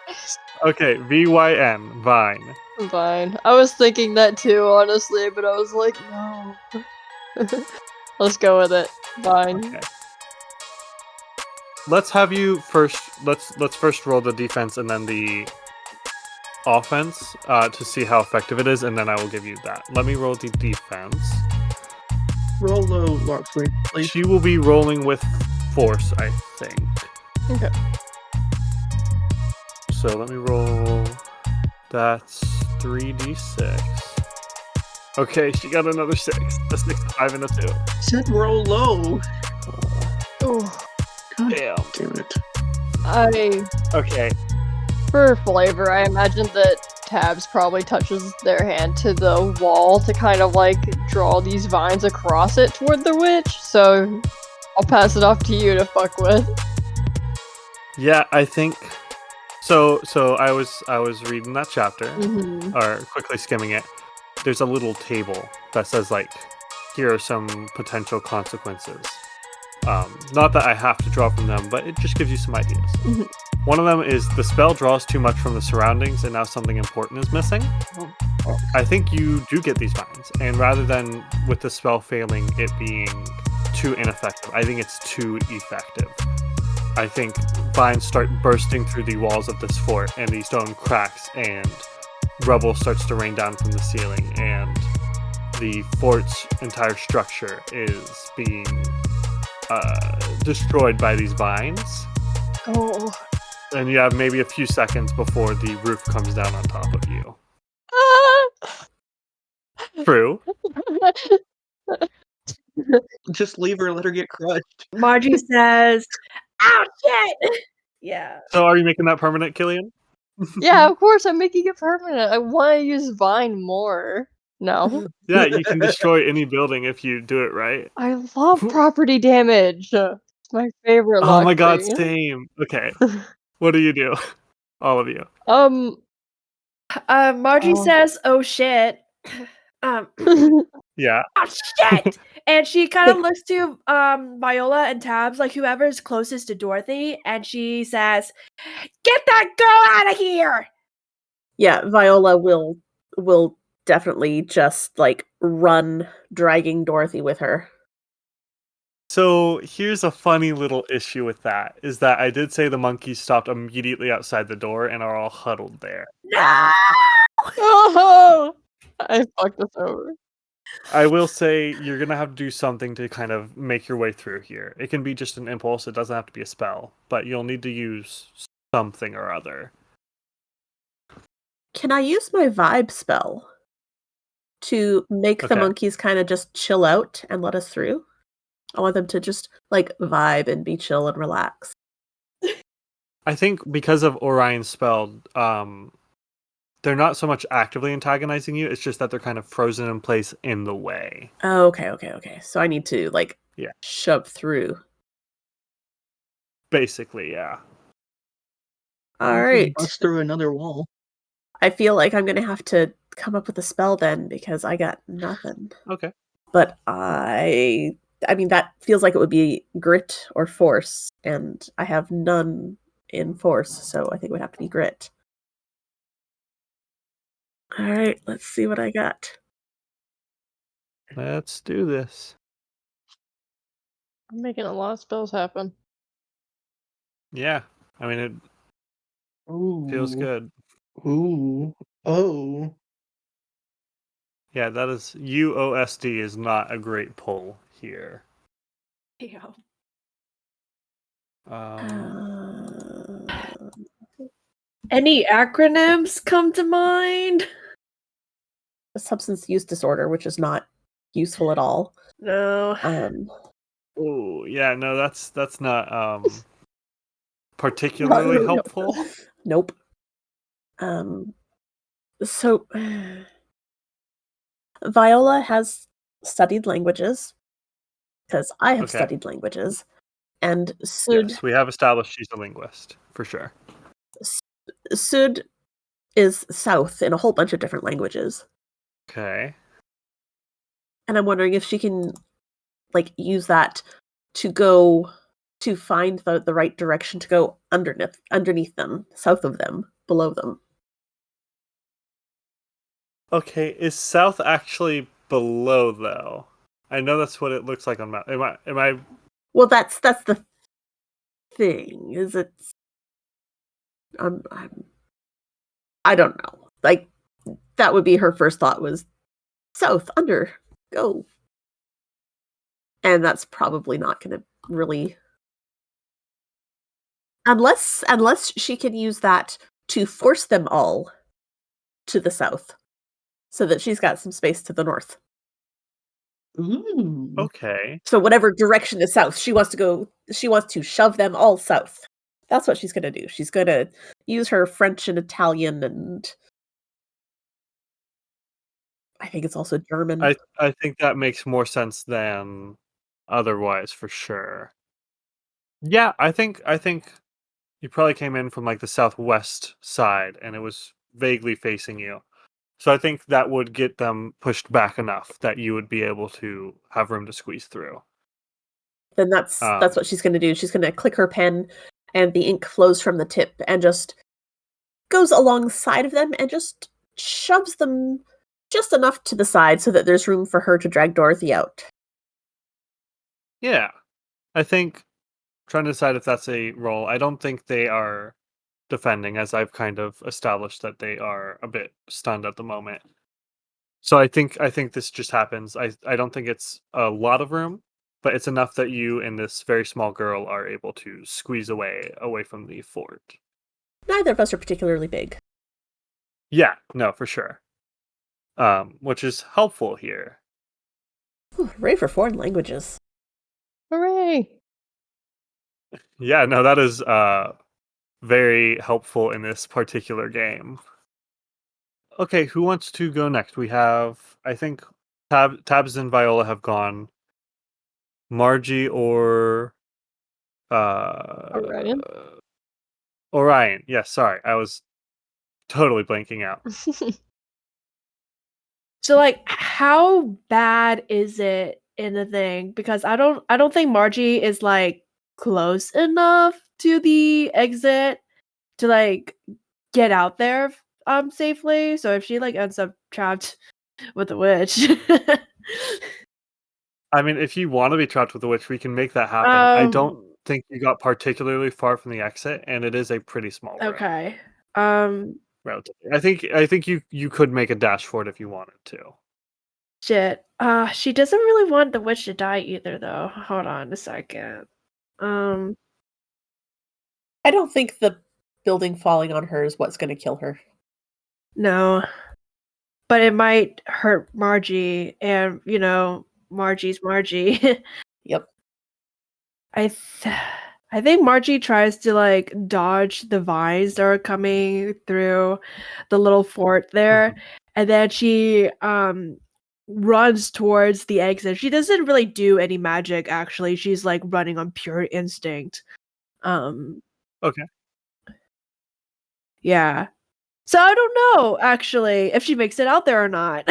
Okay, VYN, Vine. Vine. I was thinking that too, honestly, but I was like, no. Let's go with it. Vine. Okay. Let's have you first. Let's first roll the defense and then the offense to see how effective it is, and then I will give you that. Let me roll the defense. Roll low, Loxley, please. She will be rolling with force, I think. Okay. So let me roll. That's 3d6. Okay, she got another 6. A 6, a 5, and a 2. Said roll low. Ooh. God Damn. damn it. Okay. For flavor, I imagine that Tabs probably touches their hand to the wall to kind of like draw these vines across it toward the witch, so I'll pass it off to you to fuck with. Yeah, I think. So I was reading that chapter, Mm-hmm. or quickly skimming it. There's a little table that says like, here are some potential consequences. Not that I have to draw from them, but it just gives you some ideas. Mhm. One of them is the spell draws too much from the surroundings and now something important is missing. I think you do get these vines, and rather than with the spell failing it being too ineffective, I think it's too effective. I think vines start bursting through the walls of this fort and the stone cracks and rubble starts to rain down from the ceiling and the fort's entire structure is being destroyed by these vines. Oh. And you have maybe a few seconds before the roof comes down on top of you. True. Just leave her and let her get crushed. Margie says, "Ouch, shit!" Yeah. So are you making that permanent, Killian? Yeah, of course, I'm making it permanent. I want to use Vine more. No. Yeah, you can destroy any building if you do it right. I love property damage. It's my favorite Oh my god, luxury. same. Okay. What do you do? All of you. Margie Oh. says, "Oh shit." Um, Yeah. oh shit! And she kind of looks to Viola and Tabs, like whoever's closest to Dorothy, and she says, "Get that girl out of here!" Yeah, Viola will definitely just like run, dragging Dorothy with her. So here's a funny little issue with that, is that I did say the monkeys stopped immediately outside the door and are all huddled there. No! Oh, I fucked this over. I will say you're going to have to do something to kind of make your way through here. It can be just an impulse, it doesn't have to be a spell, but you'll need to use something or other. Can I use my vibe spell to make the Okay. monkeys kind of just chill out and let us through? I want them to just like vibe and be chill and relax. I think because of Orion's spell, they're not so much actively antagonizing you, it's just that they're kind of frozen in place in the way. Oh, okay. So I need to like shove through. Basically, yeah. All Just right. bust through another wall. I feel like I'm going to have to come up with a spell then because I got nothing. Okay. But I mean that feels like it would be grit or force, and I have none in force, so I think it would have to be grit. All right, let's see what I got. Let's do this. I'm making a lot of spells happen. Yeah. I mean, it Ooh. feels good. Ooh. Oh. Yeah, that is UOSD is not a great pull here. Yeah. Any acronyms come to mind? A substance use disorder, which is not useful at all. No. Oh, yeah, no, that's not particularly helpful. Nope. So Viola has studied languages because I have Okay. studied languages, and Sud Yes, we have established she's a linguist, for sure. Sud is south in a whole bunch of different languages. Okay. And I'm wondering if she can like use that to go to find the right direction to go underneath them, south of them, below them. Okay, is south actually below though? I know that's what it looks like on map. Am I Well, that's the thing. Is it? I don't know. Like that would be her first thought was south under go, and that's probably not going to really unless she can use that to force them all to the south, so that she's got some space to the north. Ooh. okay? So whatever direction is south, she wants to go. She wants to shove them all south. That's what she's going to do. She's going to use her French and Italian, and I think it's also German. I think that makes more sense than otherwise, for sure. Yeah, I think you probably came in from like the southwest side, and it was vaguely facing you. So I think that would get them pushed back enough that you would be able to have room to squeeze through. Then that's what she's going to do. She's going to click her pen, and the ink flows from the tip and just goes alongside of them and just shoves them just enough to the side so that there's room for her to drag Dorothy out. Yeah, I think trying to decide if that's a roll. I don't think they are defending, as I've kind of established that they are a bit stunned at the moment. So I think this just happens. I don't think it's a lot of room, but it's enough that you and this very small girl are able to squeeze away from the fort. Neither of us are particularly big. Yeah, no, for sure. Which is helpful here. Hooray for foreign languages. Hooray! Yeah, no, that is very helpful in this particular game. Okay, who wants to go next? We have, I think, Tabs and Viola have gone. Margie or Orion? Orion. Yes, sorry, I was totally blanking out. So like how bad is it in the thing? Because I don't think Margie is like close enough to the exit to like get out there safely. So if she like ends up trapped with the witch. I mean, if you want to be trapped with the witch, we can make that happen. I don't Um, think you got particularly far from the exit, and it is a pretty small room. Okay. Relatively. I think you could make a dash for it if you wanted to. Shit. She doesn't really want the witch to die either, though. Hold on a second. I don't think the building falling on her is what's going to kill her. No. But it might hurt Margie, and you know, Margie's Margie. Yep. I think Margie tries to like dodge the vines that are coming through the little fort there, and then she runs towards the exit. She doesn't really do any magic actually. She's like running on pure instinct. Okay. Yeah. So I don't know actually if she makes it out there or not.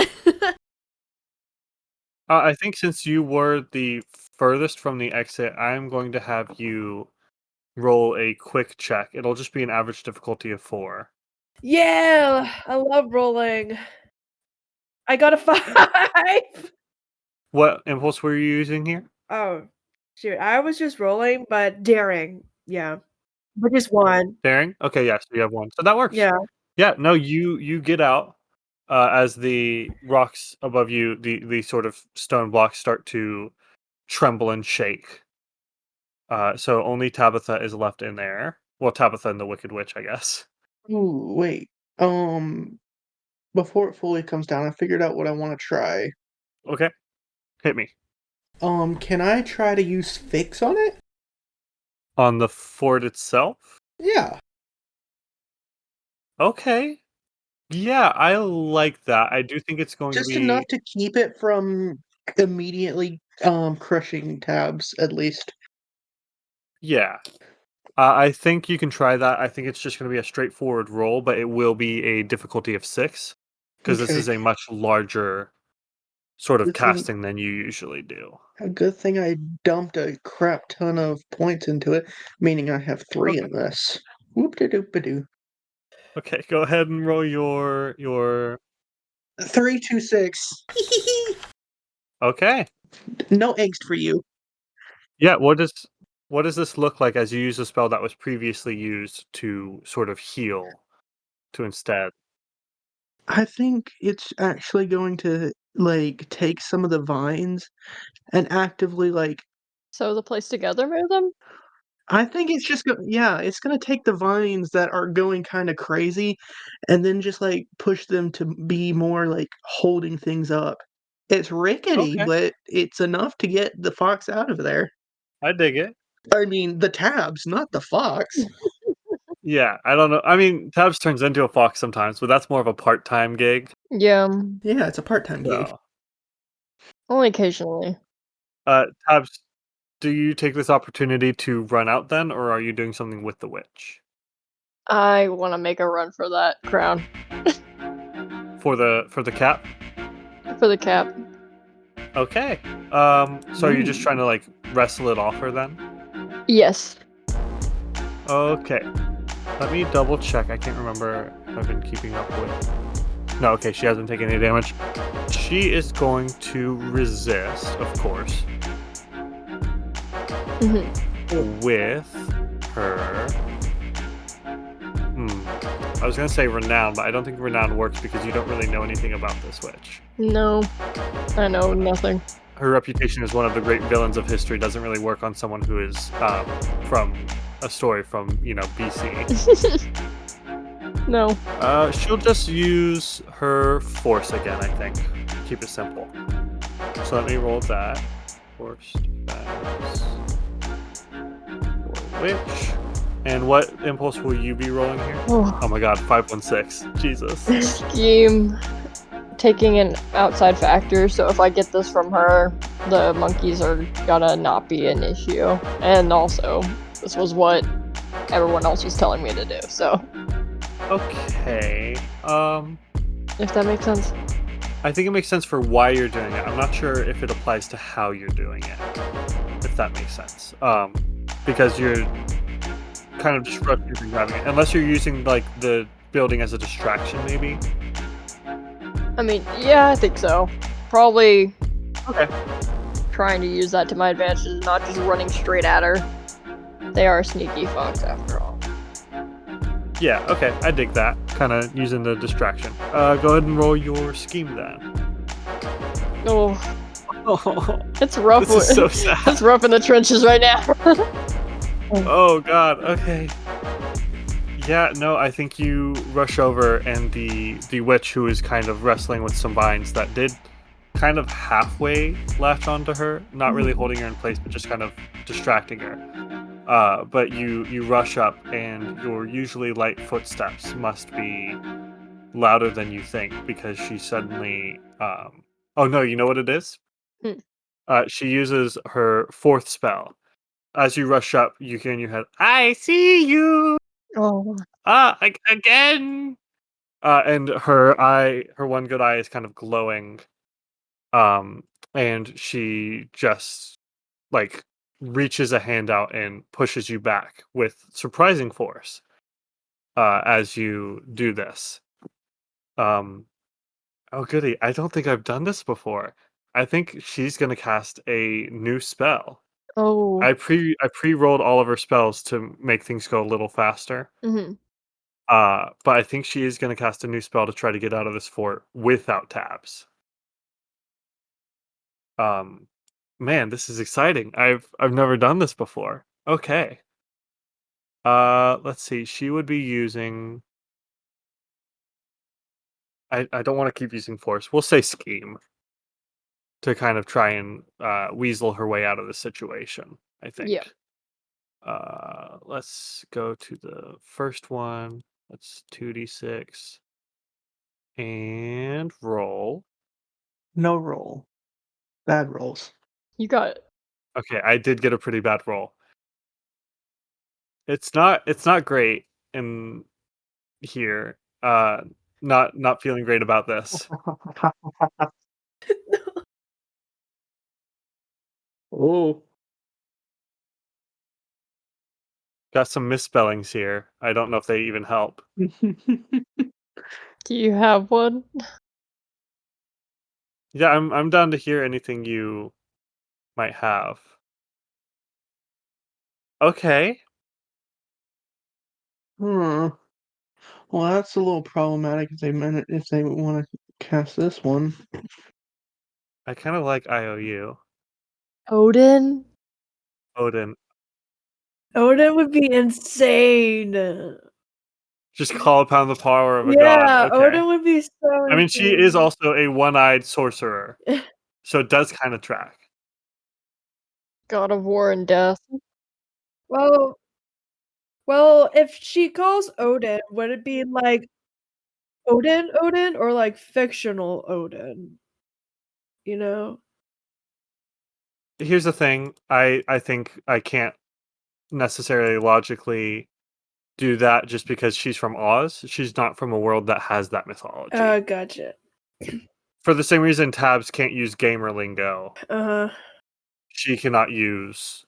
I think since you were the furthest from the exit, I'm going to have you roll a quick check. It'll just be an average difficulty of 4. Yeah, I love rolling. I got a 5. What impulse were you using here? Oh, shoot. I was just rolling, but daring. Yeah. But just 1. Daring? Okay, yes, you have 1. So that works. Yeah. Yeah, no, you get out as the rocks above you, the sort of stone blocks start to tremble and shake. So only Tabitha is left in there. Well, Tabitha and the Wicked Witch, I guess. Ooh, wait. Before it fully comes down, I figured out what I want to try. Okay, hit me. Can I try to use fix on it? On the fort itself? Yeah. Okay. Yeah, I like that. I do think it's going Just to be enough to keep it from immediately crushing Tabs, at least. Yeah. I think you can try that. I think it's just going to be a straightforward roll, but it will be a difficulty of 6 because this Okay. is a much larger sort of Good thing- casting than you usually do. A good thing I dumped a crap ton of points into it, meaning I have 3 in this. Whoop-de-doop-a-doo. Okay, go ahead and roll your 3, 2, 6. Okay. No angst for you. Yeah, what does this look like as you use a spell that was previously used to sort of heal to instead? I think it's actually going to, like, take some of the vines and actively, like, Sew the place together with them? I think it's just it's gonna take the vines that are going kinda crazy and then just, like, push them to be more, like, holding things up. It's rickety, Okay, but it's enough to get the fox out of there. I dig it. I mean, the tabs, not the fox. Yeah, I don't know. I mean, Tabs turns into a fox sometimes, but that's more of a part-time gig. Yeah, Yeah, it's a part-time gig. So, only occasionally. Tabs, do you take this opportunity to run out then, or are you doing something with the witch I want to make a run for that crown. for the cap? For the cap. Okay. So are you just Ooh. trying to like wrestle it off her then? Yes. Okay. Let me double check. I can't remember if I've been keeping up with. No, okay, she hasn't taken any damage. She is going to resist, of course, with her. I was gonna say renown, but I don't think renown works because you don't really know anything about this witch. No. I know nothing. Her reputation as one of the great villains of history doesn't really work on someone who is from a story from, BC. No. She'll just use her force again, I think. Keep it simple. So let me roll that. Forced spells for witch. And what impulse will you be rolling here? Oh my god, 516. Jesus. Scheme taking an outside factor, so if I get this from her, the monkeys are gonna not be an issue. And also, this was what everyone else was telling me to do, so. Okay. If that makes sense. I think it makes sense for why you're doing it. I'm not sure if it applies to how you're doing it. If that makes sense. Because you're kind of just rushing through grabbing it. Unless you're using like the building as a distraction, maybe. I mean, yeah, I think so. Probably Okay. trying to use that to my advantage and not just running straight at her. They are a sneaky fox after all. Yeah, okay, I dig that. Kind of using the distraction. Go ahead and roll your scheme then. Oh, Oh, it's rough. this is so sad. It's rough in the trenches right now. Oh god, okay. Yeah, no, I think you rush over and the witch who is kind of wrestling with some vines that did kind of halfway latch onto her, not really holding her in place, but just kind of distracting her. But you rush up, and your usually light footsteps must be louder than you think because she suddenly. Oh no, you know what it is? Hmm. She uses her fourth spell. As you rush up, you hear in your head, "I see you." Oh, Again. And her one good eye is kind of glowing. And she just like reaches a hand out and pushes you back with surprising force as you do this. Um, oh goody, I don't think I've done this before. I think she's gonna cast a new spell. oh. I pre-rolled all of her spells to make things go a little faster. Mm-hmm. But I think she is gonna cast a new spell to try to get out of this fort without tabs. Um, Man, this is exciting. I've never done this before. Okay. Let's see. She would be using. I don't want to keep using force. We'll say scheme to kind of try and weasel her way out of the situation. I Yeah. think. Let's go to the first one. Let's 2d6 and roll. No roll. Bad rolls. You got it. Okay, I did get a pretty bad roll. It's not great in here. Not feeling great about this. Oh. Got some misspellings here. I don't know if they even help. Do you have one? Yeah, I'm down to hear anything you might have. Okay. Hmm. Well, that's a little problematic if they want to cast this one. I kind of like IOU. Odin? Odin. Odin would be insane. Just call upon the power of a god. Yeah, Okay. Odin would be so I mean, she is insane. also a one-eyed sorcerer. So it does kind of track. God of War and Death. Well, well, if she calls Odin, would it be like Odin, or like fictional Odin? You know? Here's the thing. I think I can't necessarily logically do that just because she's from Oz. She's not from a world that has that mythology. Gotcha. For the same reason Tabs can't use gamer lingo, Uh-huh. she cannot use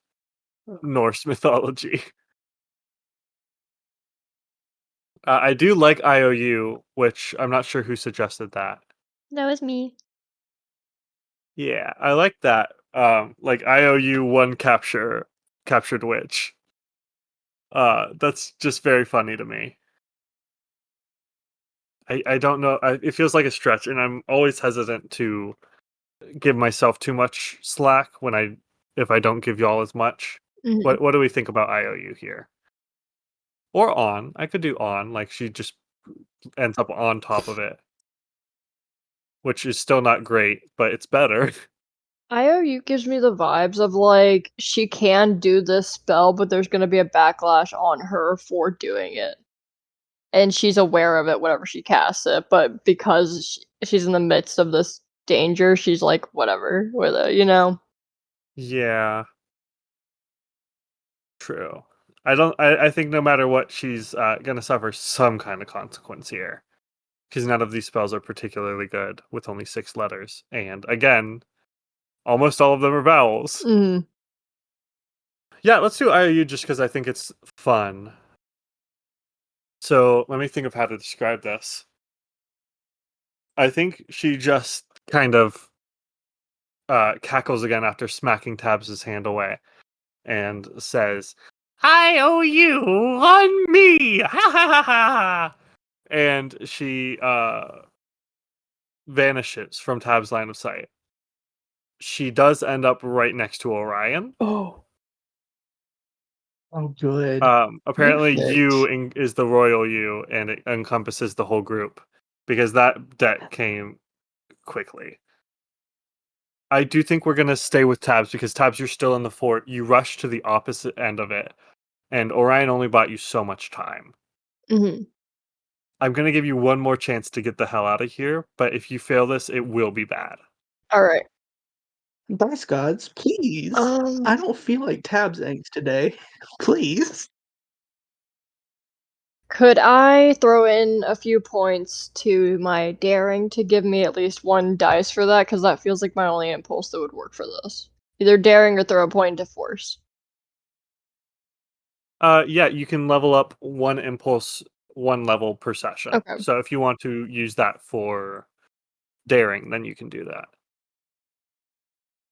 Norse mythology. I do like IOU, which I'm not sure who suggested that. That was me. Yeah, I like that. Like IOU one captured witch. That's just very funny to me. I don't know. It feels like a stretch, and I'm always hesitant to give myself too much slack if I don't give y'all as much. Mhm. What do we think about IOU here? Or on? I could do on. Like she just ends up on top of it, which is still not great, but it's better. IOU gives me the vibes of like she can do this spell, but there's gonna be a backlash on her for doing it. And she's aware of it whenever she casts it, but because she's in the midst of this danger, she's like, whatever with it, you know? Yeah. True. I think no matter what, she's gonna suffer some kind of consequence here. Because none of these spells are particularly good with only 6 letters. And again, almost all of them are vowels. Mm. Yeah, let's do IOU just because I think it's fun. So let me think of how to describe this. I think she just kind of cackles again after smacking Tabs' hand away and says, IOU on me! Ha ha ha ha! And she vanishes from Tab's line of sight. She does end up right next to Orion. Oh, good. Apparently, Perfect. you is the royal you, and it encompasses the whole group because that deck came quickly. I do think we're gonna stay with Tabs because Tabs, you're still in the fort. You rush to the opposite end of it, and Orion only bought you so much time. Mm-hmm. I'm gonna give you one more chance to get the hell out of here, but if you fail this, it will be bad. Alright. Dice gods, please. I don't feel like Tabs angst today. Please. Could I throw in a few points to my daring to give me at least 1 dice for that? Because that feels like my only impulse that would work for this. Either daring or throw a point into force. Yeah, you can level up 1 impulse 1 level per session. Okay. So if you want to use that for daring, then you can do that.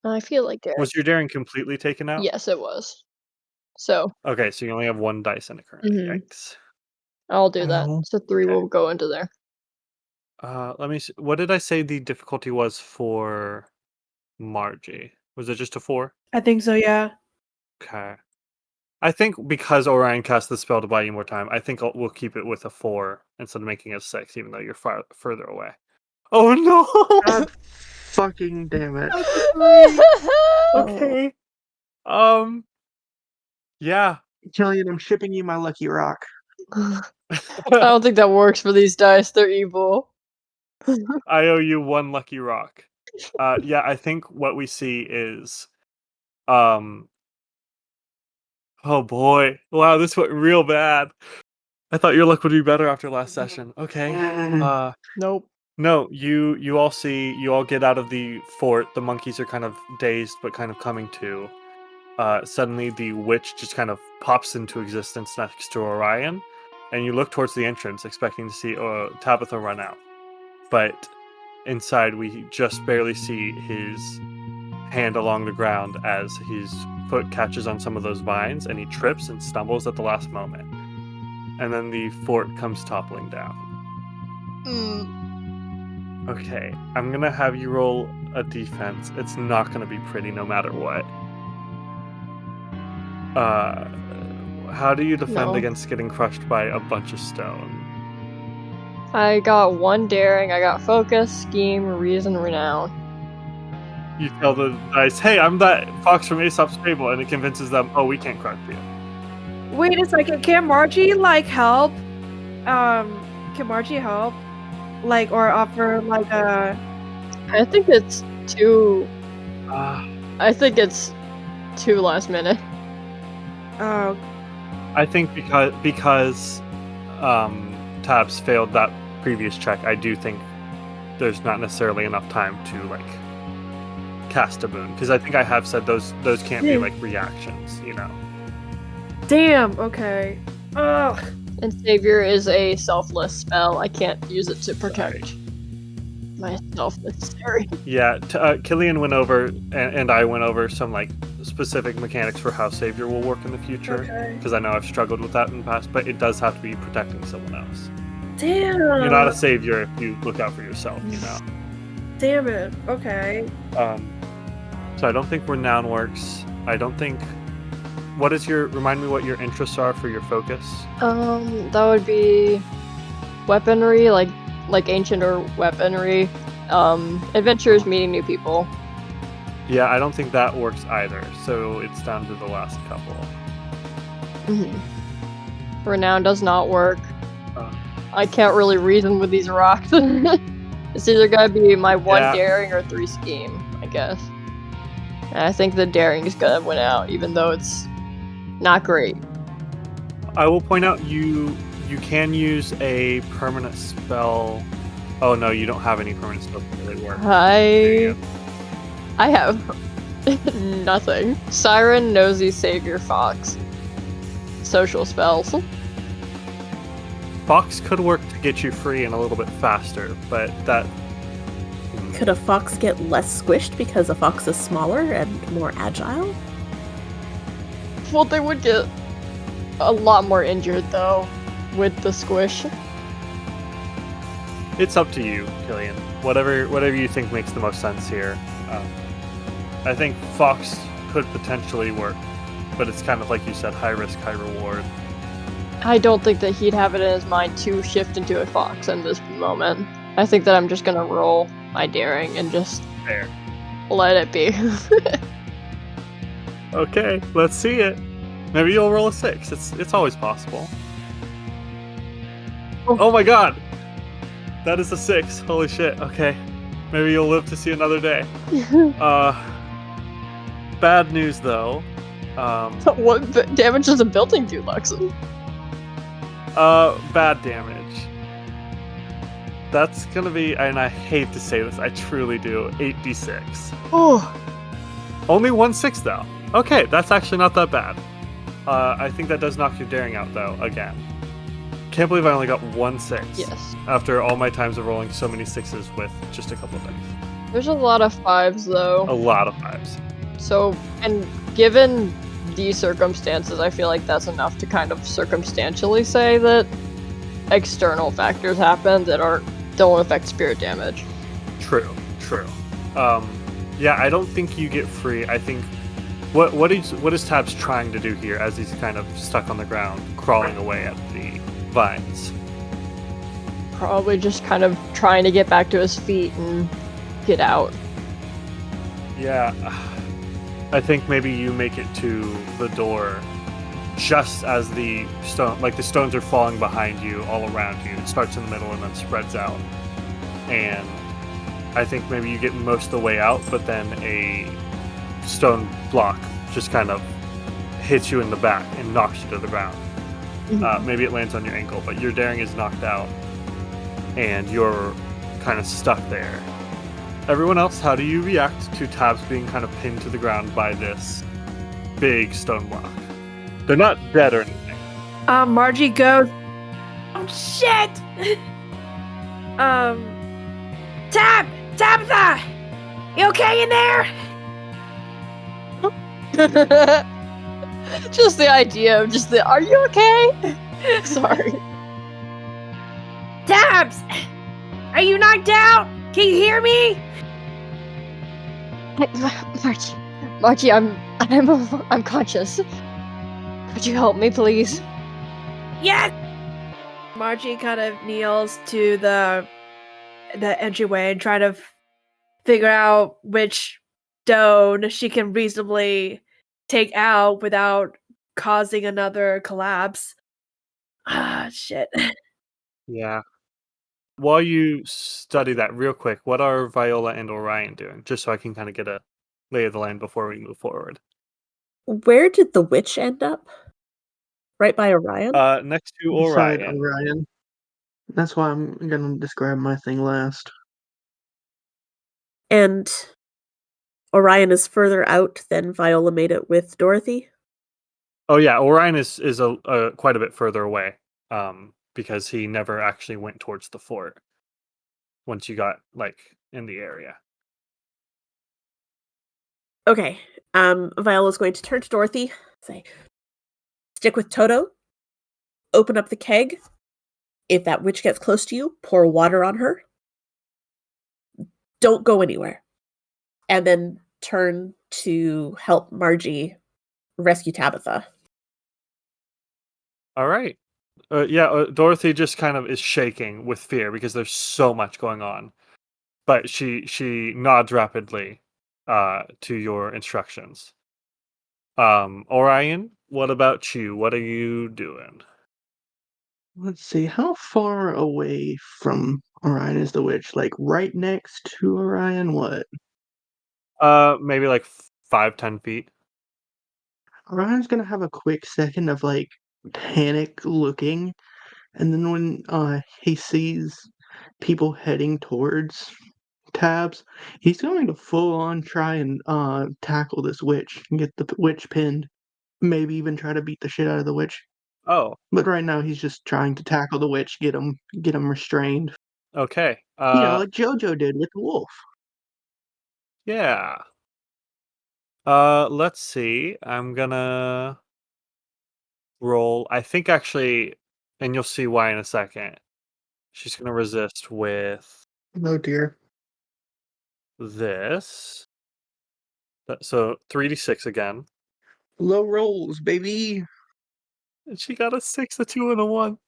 I feel like daring. Was your daring completely taken out? Yes, it was. So. Okay, so you only have 1 dice in it currently. Yikes. I'll do that. Oh, So 3 okay. will go into there. Let me see. What did I say the difficulty was for Margie? Was it just a 4? I think so, yeah. Okay. I think because Orion cast the spell to buy you more time, I think we'll keep it with a 4 instead of making it a 6, even though you're further away. Oh no! God fucking damn it. Okay. Yeah. Killian, I'm shipping you my lucky rock. I don't think that works for these dice. They're evil. I owe you 1 lucky rock. Yeah, I think what we see is, oh boy, wow, this went real bad. I thought your luck would be better after last session. Okay. Nope. No, you all get out of the fort. The monkeys are kind of dazed, but kind of coming to. Suddenly the witch just kind of pops into existence next to Orion, and you look towards the entrance, expecting to see Tabitha run out. But inside, we just barely see his hand along the ground as his foot catches on some of those vines, and he trips and stumbles at the last moment. And then the fort comes toppling down. Okay, I'm gonna have you roll a defense. It's not gonna be pretty no matter what. How do you defend against getting crushed by a bunch of stone? I got 1 daring, I got focus, scheme, reason, renown. You tell the dice, hey, I'm that fox from Aesop's Fable, and it convinces them, oh, we can't crush you. Wait a second, can Margie, help? Can Margie help? Or offer, a... I think it's too... I think it's too last minute. Oh. I think because Tabs failed that previous check, I do think there's not necessarily enough time to cast a boon, because I think I have said those can't be reactions, you know. Damn. Okay. Ugh. And Savior is a selfless spell. I can't use it to protect myself necessary. Yeah, Killian went over and I went over some specific mechanics for how Savior will work in the future, because I know I've struggled with that in the past, but it does have to be protecting someone else. Damn. You're not a savior if you look out for yourself, you know. Damn it. Okay. So I don't think renown works. I don't think. Remind me what your interests are for your focus. That would be weaponry, like ancient or weaponry. Adventures, meeting new people. Yeah, I don't think that works either. So it's down to the last couple. Renown does not work. Uh, I can't really reason with these rocks. It's either gonna be my 1 Yeah. daring or 3 scheme, I guess. And I think the daring is gonna win out, even though it's not great. I will point out you can use a permanent spell. Oh no, you don't have any permanent spells that really work. I have nothing. Siren, Nosy, Savior, Fox. Social spells. Fox could work to get you free and a little bit faster, but that Could a fox get less squished because a fox is smaller and more agile? Well, they would get a lot more injured though with the squish. it's up to you, Killian. Whatever you think makes the most sense here. I think Fox could potentially work, but it's kind of like you said, high risk, high reward. I don't think that he'd have it in his mind to shift into a fox in this moment. I think that I'm just gonna roll my daring and just Fair. let it be. Okay, let's see it. Maybe you'll roll a 6. It's always possible. Oh my god! That is a 6. Holy shit. Okay. Maybe you'll live to see another day. Bad news though. What damage does a building do, Lexi? Bad damage. That's gonna be, and I hate to say this, I truly do, 8d6. Oh, Only 1/6 though. Okay, that's actually not that bad. I think that does knock your daring out though, again. Can't believe I only got 1/6. yes. After all my times of rolling so many 6s with just a couple of dice. There's a lot of 5s though. A lot of 5s. So, and given these circumstances, I feel like that's enough to kind of circumstantially say that external factors happen that don't affect spirit damage. True. Yeah, I don't think you get free. I think what is Tabs trying to do here as he's kind of stuck on the ground, crawling away at the vines? Probably just kind of trying to get back to his feet and get out. Yeah, I think maybe you make it to the door just as the stones are falling behind you, all around you. It starts in the middle and then spreads out. And I think maybe you get most of the way out, but then a stone block just kind of hits you in the back and knocks you to the ground. Maybe it lands on your ankle, but your daring is knocked out and you're kind of stuck there. Everyone else, how do you react to Tabs being kind of pinned to the ground by this big stone block? They're not dead or anything. Margie goes, "Oh shit!" Tabitha, you okay in there? Just the idea of are you okay? Sorry. Tabs, are you knocked out? Can you hear me? Margie, I'm conscious. Could you help me, please? Yes. Margie kind of kneels to the entryway and try to figure out which stone she can reasonably take out without causing another collapse. Ah, shit. Yeah. While you study that real quick, what are Viola and Orion doing? Just so I can kind of get a lay of the land before we move forward. Where did the witch end up? Right by Orion? Next to Beside Orion. Orion. That's why I'm gonna describe my thing last. And Orion is further out than Viola made it with Dorothy? Oh yeah, Orion is quite a bit further away. Because he never actually went towards the fort once you got in the area. Okay. Viola's going to turn to Dorothy, say, "Stick with Toto. Open up the keg. If that witch gets close to you, pour water on her. Don't go anywhere." And then turn to help Margie rescue Tabitha. All right. Dorothy just kind of is shaking with fear because there's so much going on. But she nods rapidly to your instructions. Orion, what about you? What are you doing? Let's see, how far away from Orion is the witch? Like right next to Orion? What? Maybe like 5-10 feet. Orion's gonna have a quick second of like panic looking, and then when he sees people heading towards Tabs, he's going to full on try and tackle this witch and get the witch pinned. Maybe even try to beat the shit out of the witch. Oh, But right now he's just trying to tackle the witch, get him restrained. okay. Like JoJo did with the wolf. Yeah. Let's see. I'm gonna roll. I think actually, and you'll see why in a second. She's gonna resist with Oh dear. this. So 3d6 again. Low rolls, baby. And she got a 6, a 2, and a 1.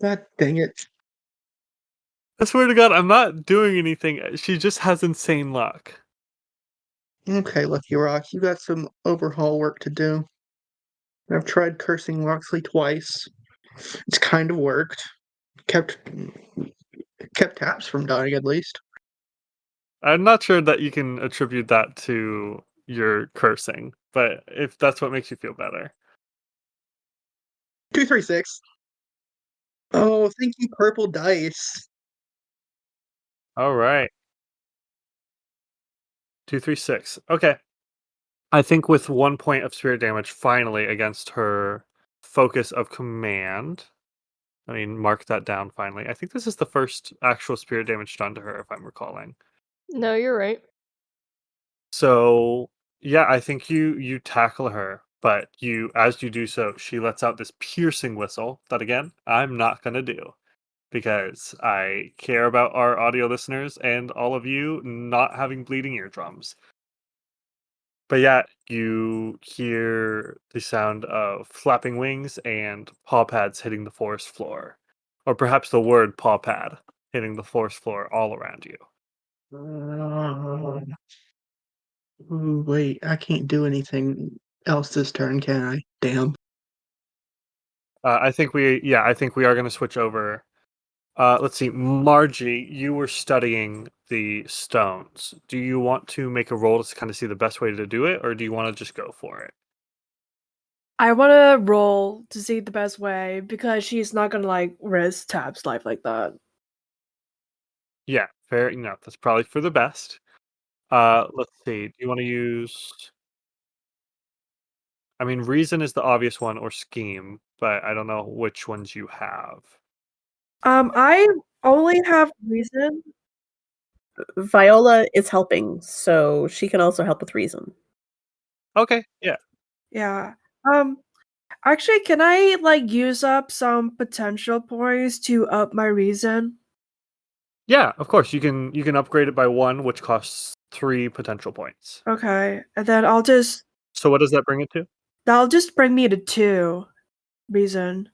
God dang it. I swear to God, I'm not doing anything. She just has insane luck. Okay, Lucky Rock, you got some overhaul work to do. I've tried cursing Loxley twice. It's kind of worked. Kept Taps from dying at least. I'm not sure that you can attribute that to your cursing, but if that's what makes you feel better. 236. Oh, thank you, purple dice. All right. 236. Okay. I think with 1 point of spirit damage finally against her focus of command. I mean, mark that down finally. I think this is the first actual spirit damage done to her, if I'm recalling. No, you're right. So yeah, I think you tackle her, but as you do so, she lets out this piercing whistle that again, I'm not gonna do because I care about our audio listeners and all of you not having bleeding eardrums. But yeah, you hear the sound of flapping wings and paw pads hitting the forest floor. Or perhaps the word paw pad hitting the forest floor all around you. Ooh, wait, I can't do anything else this turn, can I? Damn. I think we are going to switch over. Let's see, Margie, you were studying the stones. Do you want to make a roll to kind of see the best way to do it, or do you want to just go for it? I want to roll to see the best way because she's not gonna like risk Tab's life like that. Yeah, fair enough. That's probably for the best. Let's see. Do you want to use? I mean, reason is the obvious one, or scheme, but I don't know which ones you have. I only have reason. Viola is helping, so she can also help with reason. Okay, yeah. Yeah. Um. Actually, can I like use up some potential points to up my reason? Yeah, of course. You can upgrade it by 1, which costs 3 potential points. Okay, and then I'll just So what does that bring it to? that'll just bring me to 2 reason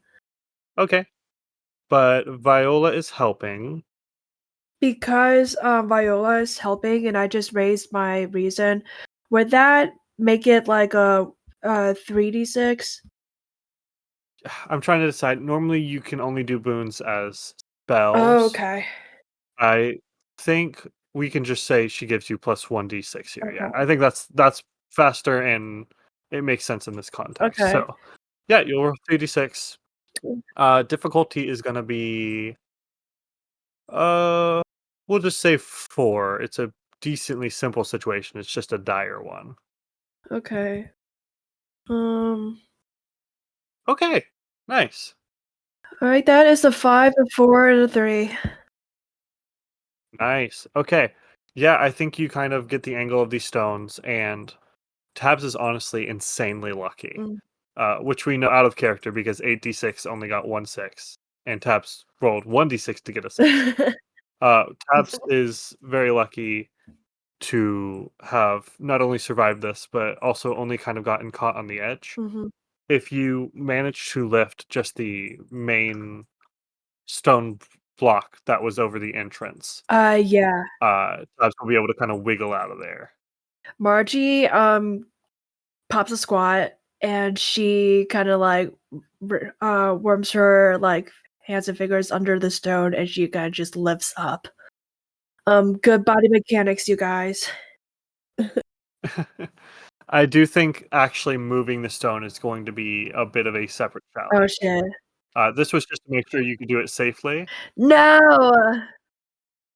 Okay. But Viola is helping. because Viola is helping, and I just raised my reason. Would that make it like a 3d6? I'm trying to decide. Normally you can only do boons as Oh, spells. okay. I think we can just say she gives you plus 1d6 here. Yeah. Okay. I think that's faster and it makes sense in this context. Okay. So, yeah, you'll roll 3d6. Difficulty is going to be uh we'll just say 4. It's a decently simple situation. It's just a dire one. Okay. Okay. Nice. All right. That is a 5, a 4, and a 3. Nice. Okay. Yeah, I think you kind of get the angle of these stones, and Tabs is honestly insanely lucky. Mm. Which we know out of character because 8d6 only got 1 6, and Tabs rolled 1d6 to get a 6. Tabs is very lucky to have not only survived this, but also only kind of gotten caught on the edge. Mm-hmm. If you manage to lift just the main stone block that was over the entrance, Yeah. Tabs will be able to kind of wiggle out of there. Margie pops a squat and she kind of like worms her like hands and fingers under the stone and she kind of just lifts up. Good body mechanics, you guys. I do think actually moving the stone is going to be a bit of a separate challenge. Oh shit. This was just to make sure you could do it safely. No.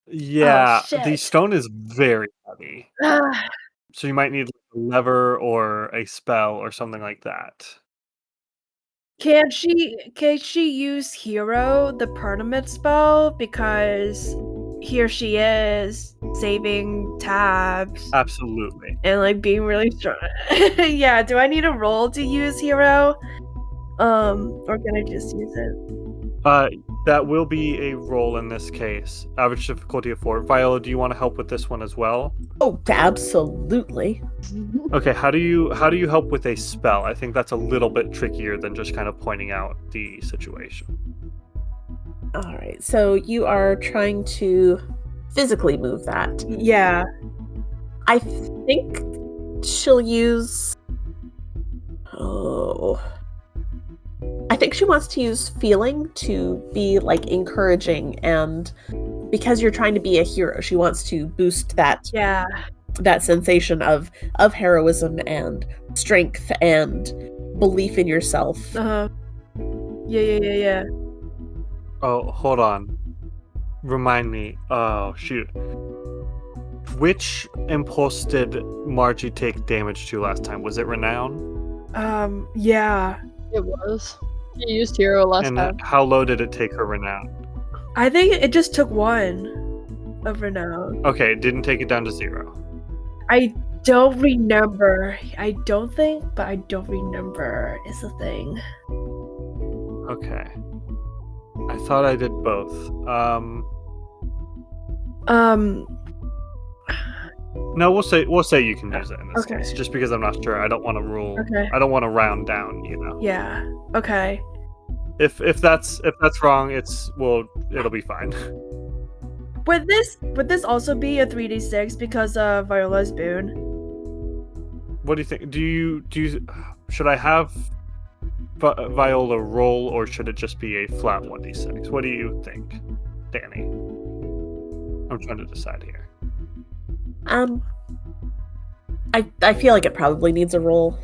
Yeah, the shit. stone is very heavy. So you might need a lever or a spell or something like that. Can she use hero the permanent spell because here she is saving tabs Absolutely. and like being really strong. Yeah, do I need a roll to use hero? Or can I just use it? That will be a roll in this case. Average difficulty of 4. Viola, do you want to help with this one as well? Oh, absolutely. Okay, how do you help with a spell? I think that's a little bit trickier than just kind of pointing out the situation. All right, so you are trying to physically move that. Yeah. I think she'll use. Oh. I think she wants to use feeling to be like encouraging, and because you're trying to be a hero, she wants to boost that Yeah. that sensation of heroism and strength and belief in yourself. Yeah. Oh, hold on. Remind me. Oh, shoot. Which impulse did Margie take damage to last time? Was it Renown? Yeah. It was. You used hero last And time. how low did it take her Renown? I think it just took 1 of renown. Okay, it didn't take it down to 0. I don't remember. I don't think, but I don't remember is the thing. Okay. I thought I did both. No, we'll say you can use it in this Okay. case, just because I'm not sure. I don't want to rule. Okay. I don't want to round down. You know. Yeah. Okay. If that's wrong, it'll be fine. Would this also be a 3d6 because of Viola's boon? What do you think? Do you should I have Viola roll, or should it just be a flat 1d6? What do you think, Danny? I'm trying to decide here. I feel like it probably needs a roll.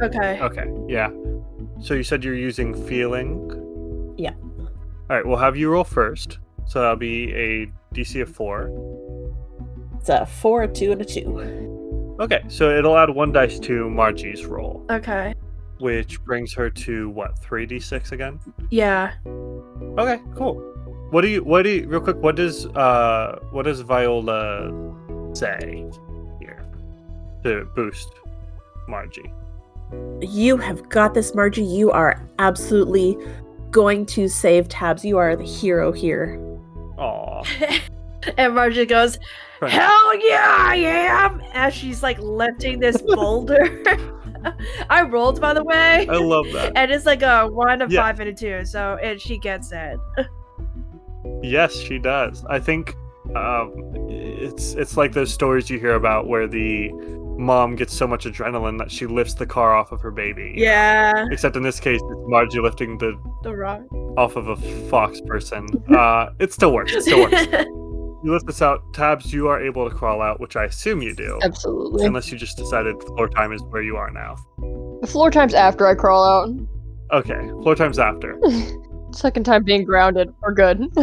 Okay. Okay, yeah. So you said you're using feeling? Yeah. Alright, we'll have you roll first. So that'll be a DC of 4. It's a 4, a 2, and a 2. Okay, so it'll add 1 dice to Margie's roll, Okay. which brings her to what, 3d6 again? Yeah. Okay, cool. What do you real quick, what does Viola say here to boost Margie? You have got this, Margie. You are absolutely going to save tabs. You are the hero here. Aw. And Margie goes, Right. "Hell yeah, I am!" As she's like lifting this boulder. I rolled, by the way. I love that. And it's like a 1, a Yeah. 5, and a 2. So she gets it. Yes, she does. I think it's like those stories you hear about where the mom gets so much adrenaline that she lifts the car off of her baby. Yeah. Except in this case, it's Margie lifting the rock off of a fox person. It still works. It still works. You lift this out. Tabs, you are able to crawl out, which I assume you do. Absolutely. Unless you just decided floor time is where you are now. Floor time's after I crawl out. Okay, floor time's after. Second time being grounded. We're good.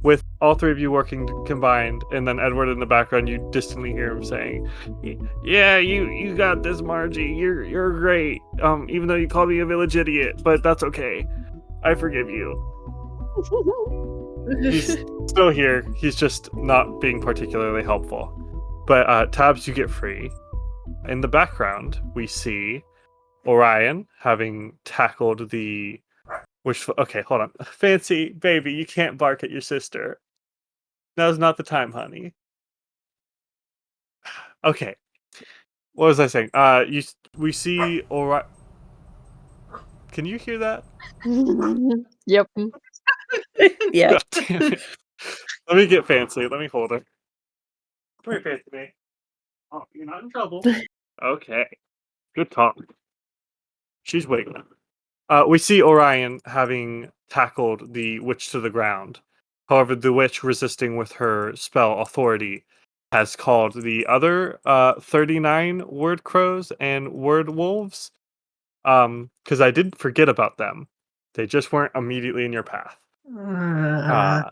With all three of you working combined, and then Edward in the background, you distantly hear him saying, "Yeah, you got this, Margie. You're great. Even though you called me a village idiot, but that's okay. I forgive you." He's still here. He's just not being particularly helpful. But Tabs, you get free. In the background, we see Orion having tackled the... Okay, hold on. Fancy, baby, you can't bark at your sister. Now's not the time, honey. Okay. What was I saying? We see Orion... Can you hear that? Yep. Yeah. God damn it. Let me get Fancy. Let me hold her. Come here, Fancy, me. Oh, you're not in trouble. Okay. Good talk. She's waiting. We see Orion having tackled the witch to the ground. However, the witch, resisting with her spell authority, has called the other 39 word crows and word wolves. Because I did forget about them. They just weren't immediately in your path. Uh,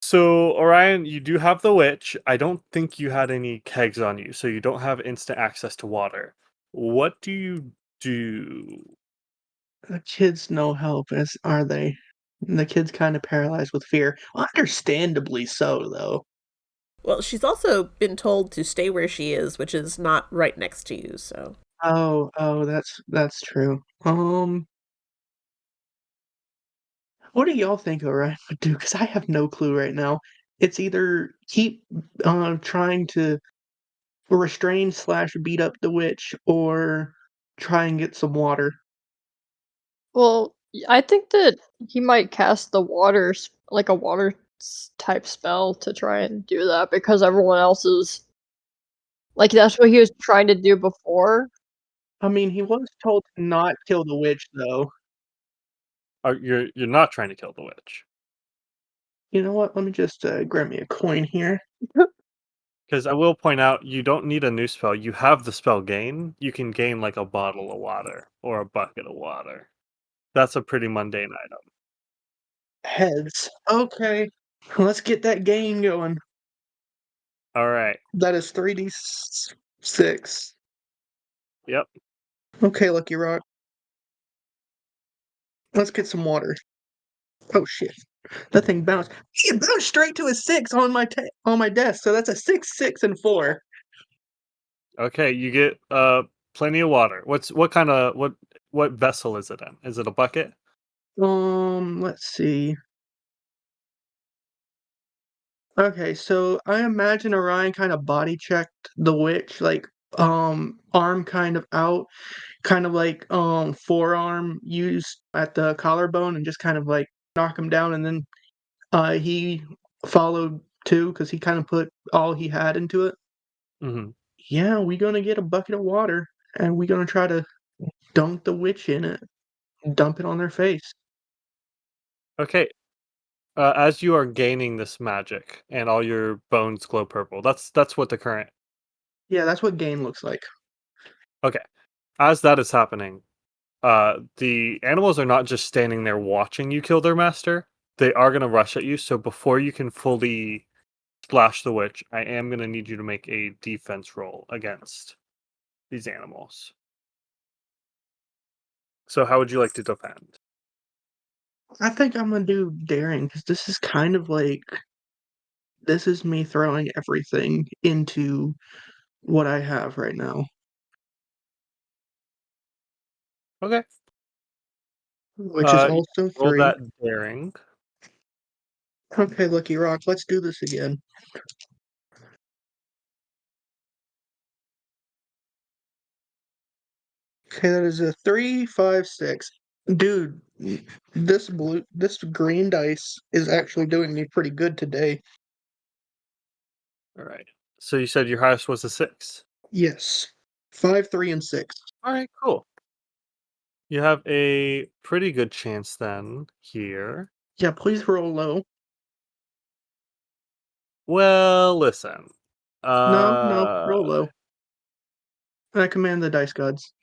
so, Orion, you do have the witch. I don't think you had any kegs on you, so you don't have instant access to water. What do you do? the kids no help, as are they? The kid's kind of paralyzed with fear. Understandably so, though. Well, she's also been told to stay where she is, which is not right next to you, so. Oh, that's true. What do y'all think Orion would do? Because I have no clue right now. It's either keep trying to restrain slash beat up the witch, or try and get some water. Well, I think that he might cast the like a type spell to try and do that because everyone else is like that's what he was trying to do before. I mean, he was told to not kill the witch, though. You're not trying to kill the witch. You know what? Let me just grab me a coin here. Because I will point out, you don't need a new spell. You have the spell gain. You can gain like a bottle of water or a bucket of water. That's a pretty mundane item. Heads. Okay. Let's get that game going. All right. That is 3d6. Yep. Okay, Lucky Rock. Let's get some water. Oh shit. That thing bounced. It bounced straight to a 6 on my desk. So that's a 6, 6, and 4. Okay, you get plenty of water. What vessel is it in? Is it a bucket? Let's see. Okay, so I imagine Orion kind of body checked the witch, like arm kind of out, kind of like forearm used at the collarbone, and just kind of like knock him down, and then he followed too because he kind of put all he had into it. Hmm. Yeah, we gonna get a bucket of water, and we gonna try to dunk the witch in it, dump it on their face. Okay. As you are gaining this magic and all your bones glow purple, that's what the current. Yeah, that's what gain looks like. Okay. As that is happening, the animals are not just standing there watching you kill their master. They are going to rush at you. So before you can fully splash the witch, I am going to need you to make a defense roll against these animals. So how would you like to defend? I think I'm gonna do daring because this is kind of like this is me throwing everything into what I have right now, Okay. which is You also roll 3. that daring. Okay, Lucky Rock, let's do this again. Okay, that is a 3, 5, 6. Dude, this green dice is actually doing me pretty good today. All right. So you said your highest was a 6. Yes. 5, 3, and 6. All right, cool. You have a pretty good chance then here. Yeah, please roll low. Well, listen. No, roll low. I command the dice gods.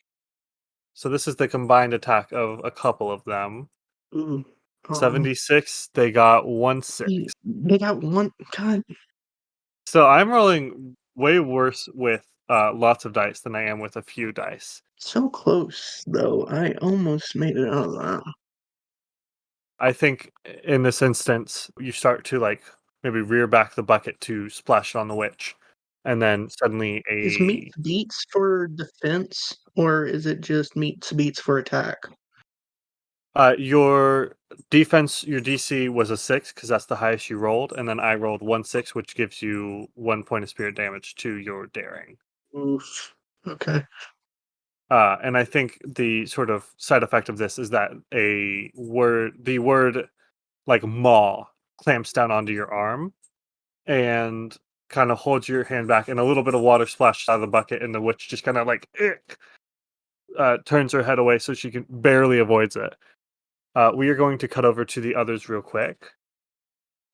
So this is the combined attack of a couple of them. Ooh. 76, they got 1/6. They got one. God, So I'm rolling way worse with lots of dice than I am with a few dice. so close though. I almost made it out of that. I think in this instance, you start to like maybe rear back the bucket to splash it on the witch, and then suddenly Is meets beats for defense, or is it just meets beats for attack? your defense, your DC was a 6 because that's the highest you rolled, and then I rolled 1/6, which gives you 1 point of spirit damage to your daring. Oof. Okay. And I think the sort of side effect of this is that the word like maw clamps down onto your arm, and kind of holds your hand back, and a little bit of water splashes out of the bucket, and the witch just kind of like turns her head away so she can barely avoids it. We are going to cut over to the others real quick.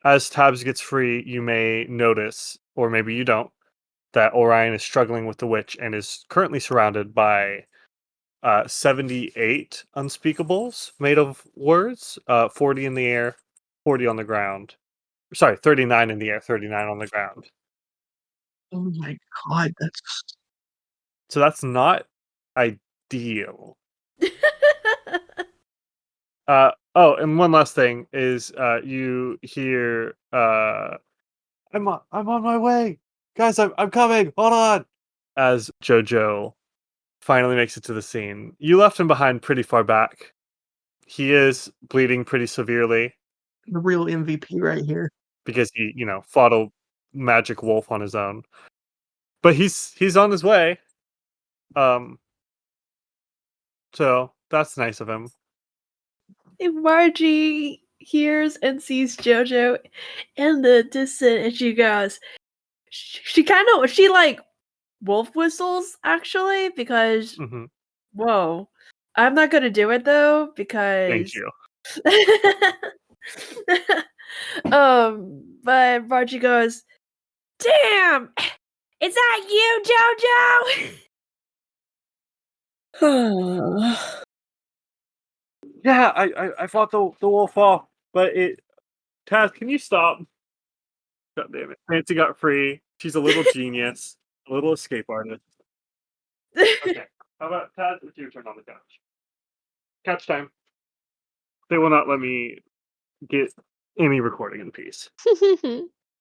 As Tabs gets free, you may notice, or maybe you don't, that Orion is struggling with the witch and is currently surrounded by 78 unspeakables made of words, 40 in the air, 40 on the ground. Sorry, 39 in the air, 39 on the ground. Oh my god, that's So that's not ideal. Oh, and one last thing is you hear I'm on my way. Guys, I'm coming. Hold on. As Jojo finally makes it to the scene. You left him behind pretty far back. He is bleeding pretty severely the real MVP right here. because he, fought a magic wolf on his own. But he's on his way. So that's nice of him. If Margie hears and sees Jojo in the distance, and she goes, she like wolf whistles actually because Mhm. whoa, I'm not gonna do it though Thank because you. but Margie goes, "Damn, is that you, Jojo?" Yeah, I fought the wolf off, but Taz, can you stop? God damn it. Nancy got free. She's a little genius, a little escape artist. Okay. How about Taz? It's your turn on the couch. Couch time. They will not let me get any recording in peace.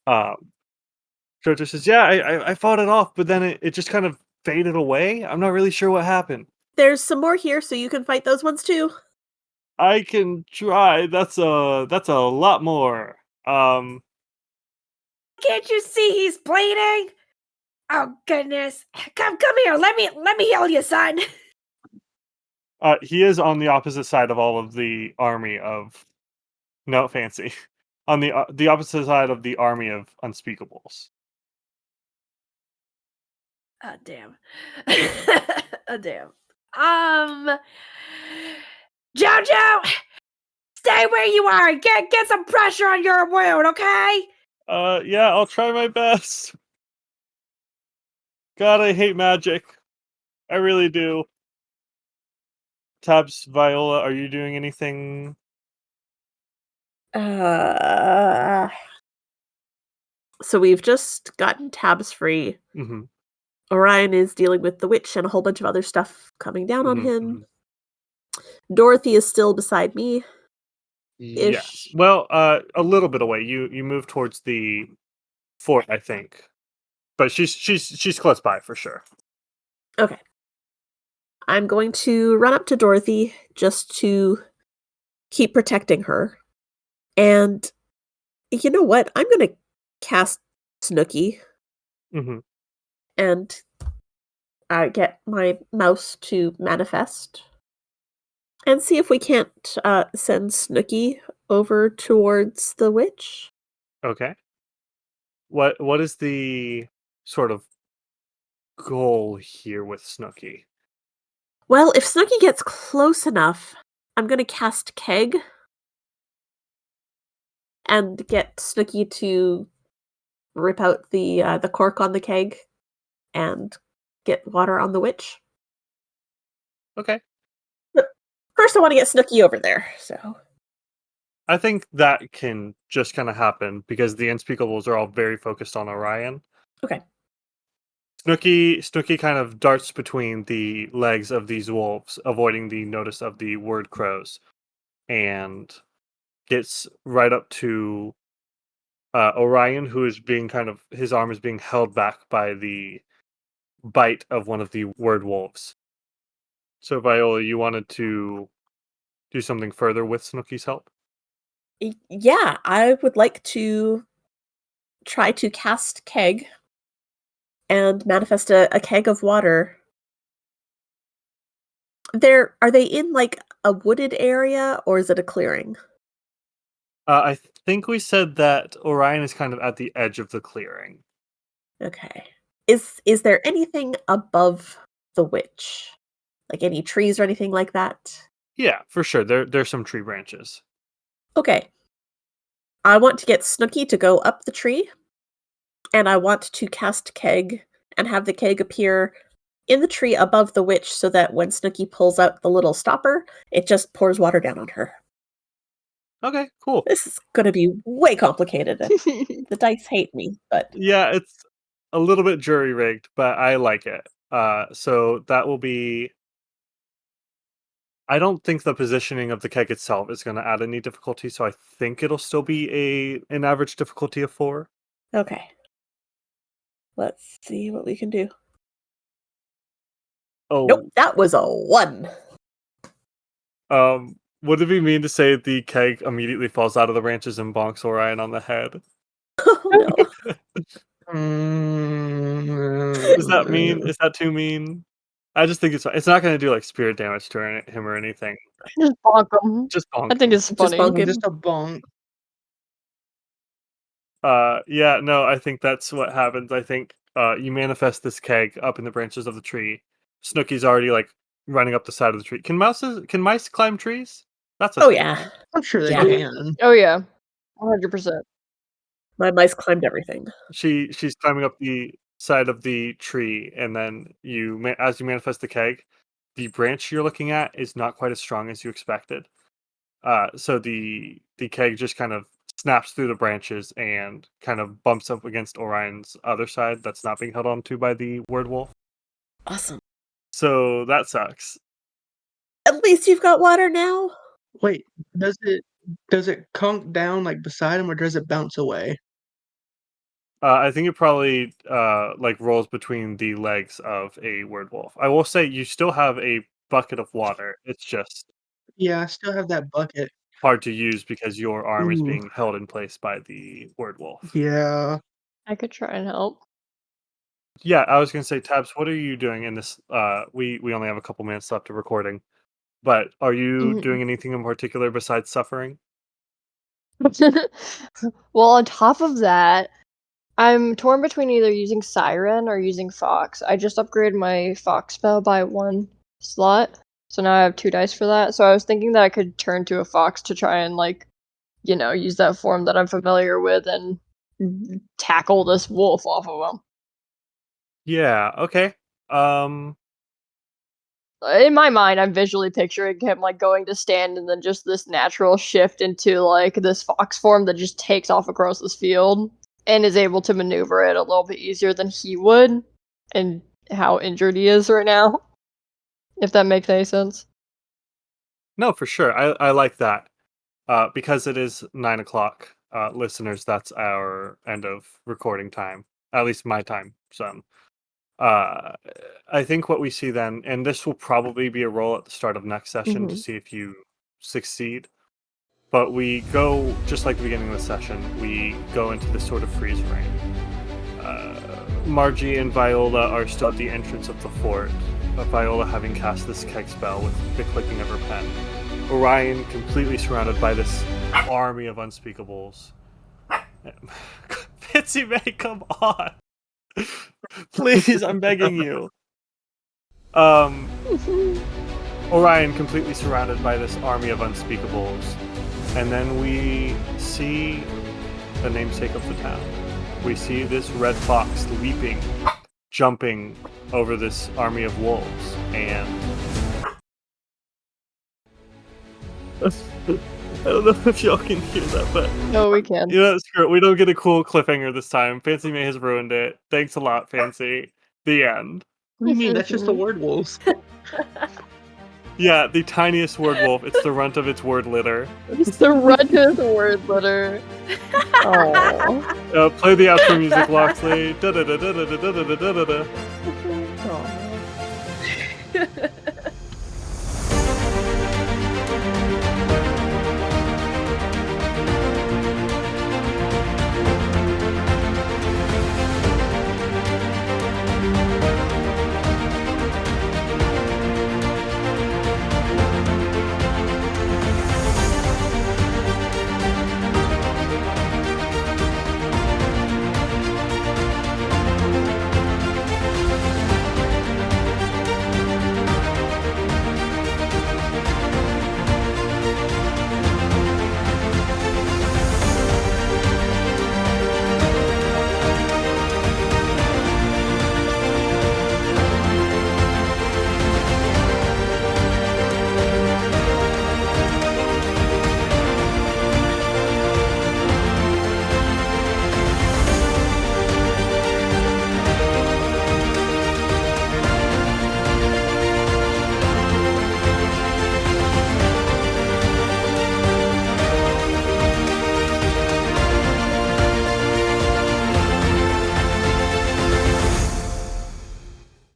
Jojo says, "Yeah, I fought it off, but then it just kind of faded away. I'm not really sure what happened. There's some more here, so you can fight those ones too. I can try. That's a lot more. Can't you see he's bleeding? Oh goodness! Come here. Let me heal you, son. He is on the opposite side of all of the army of no fancy, on the opposite side of the army of unspeakables. Oh damn. Oh damn. Jojo, stay where you are. Get some pressure on your wound, okay? Yeah, I'll try my best. God, I hate magic. I really do. Tabs, Viola, are you doing anything? So we've just gotten Tabs free. Mm-hmm. Orion is dealing with the witch and a whole bunch of other stuff coming down on him. Mm-hmm. Dorothy is still beside me. Yes. Well, a little bit away. You move towards the fort, I think, but she's close by for sure. Okay. I'm going to run up to Dorothy just to keep protecting her. And you know what? I'm going to cast Snooky Mm-hmm. and get my mouse to manifest and see if we can't send Snooky over towards the witch. Okay. What is the sort of goal here with Snooky? Well, if Snooky gets close enough, I'm going to cast Keg and get Snooky to rip out the cork on the keg and get water on the witch. Okay. But first, I want to get Snooky over there. So I think that can just kind of happen because the unspeakables are all very focused on Orion. Okay. Snooky kind of darts between the legs of these wolves, avoiding the notice of the word crows, and gets right up to Orion, who is being his arm is being held back by the bite of one of the word wolves. So, Viola, you wanted to do something further with Snooky's help? Yeah, I would like to try to cast Keg and manifest a keg of water. Are they in like a wooded area or is it a clearing? I think we said that Orion is kind of at the edge of the clearing. Okay. Is there anything above the witch? Like any trees or anything like that? Yeah, for sure. There's some tree branches. Okay. I want to get Snooky to go up the tree, and I want to cast Keg and have the Keg appear in the tree above the witch so that when Snooky pulls out the little stopper, it just pours water down on her. Okay, cool. This is going to be way complicated. The dice hate me, but Yeah, it's a little bit jury rigged, but I like it. So that will be. I don't think the positioning of the keg itself is going to add any difficulty, so I think it'll still be an average difficulty of 4. okay. Let's see what we can do. Oh, Nope, that was a 1. would it be mean to say the keg immediately falls out of the branches and bonks Orion on the head? Oh no. Is that mean? Is that too mean? I just think it's not going to do like spirit damage to him or anything. Just bonk him. Just bonk. I think him. it's funny. bonk him. Just a bonk. Yeah, no, I think that's what happens. I think you manifest this keg up in the branches of the tree. Snooky's already like running up the side of the tree. Can mice climb trees? That's a Oh thing, yeah. right? I'm sure they Yeah. can. Oh yeah, 100%. My mice climbed everything. She's climbing up the side of the tree, and then as you manifest the keg, the branch you're looking at is not quite as strong as you expected. So the keg just kind of snaps through the branches and kind of bumps up against Orion's other side that's not being held on to by the word wolf. Awesome. So that sucks. At least you've got water now. Wait, does it conk down like beside him, or does it bounce away? I think it probably like rolls between the legs of a word wolf. I will say you still have a bucket of water. It's just Yeah, I still have that bucket. hard to use because your arm is Ooh. being held in place by the word wolf. Yeah. I could try and help. Yeah, I was gonna say, Tabs, what are you doing in this? We only have a couple minutes left of recording, but are you Mhm. doing anything in particular besides suffering? Well, on top of that, I'm torn between either using Siren or using Fox. I just upgraded my Fox spell by 1 slot, so now I have 2 dice for that. So I was thinking that I could turn to a Fox to try and use that form that I'm familiar with and tackle this wolf off of him. Yeah. Okay. In my mind, I'm visually picturing him going to stand and then just this natural shift into this fox form that just takes off across this field and is able to maneuver it a little bit easier than he would, and how injured he is right now. If that makes any sense. No, for sure. I like that. Because it is 9:00. Listeners, that's our end of recording time. At least my time. So, I think what we see then, and this will probably be a roll at the start of next session to Mhm. see if you succeed. But we go just like the beginning of the session. We go into this sort of freeze frame. Margie and Viola are still at the entrance of the fort. Viola having cast this keg spell with the clicking of her pen. Orion completely surrounded by this army of unspeakables. Fancy May, come on. Please, I'm begging you. Orion completely surrounded by this army of unspeakables. And then we see the namesake of the town. We see this red fox leaping, jumping over this army of wolves, and I don't know if y'all can hear that, but No, we can. you know, screw it. We don't get a cool cliffhanger this time. Fancy May has ruined it. Thanks a lot, Fancy. The end. What do you mean? That's just the word wolves. Yeah, the tiniest word wolf. It's the runt of its word litter. It's the run of the word litter. Oh. Play the outro music, Loxley. Da da da da da da da da da da. Aw.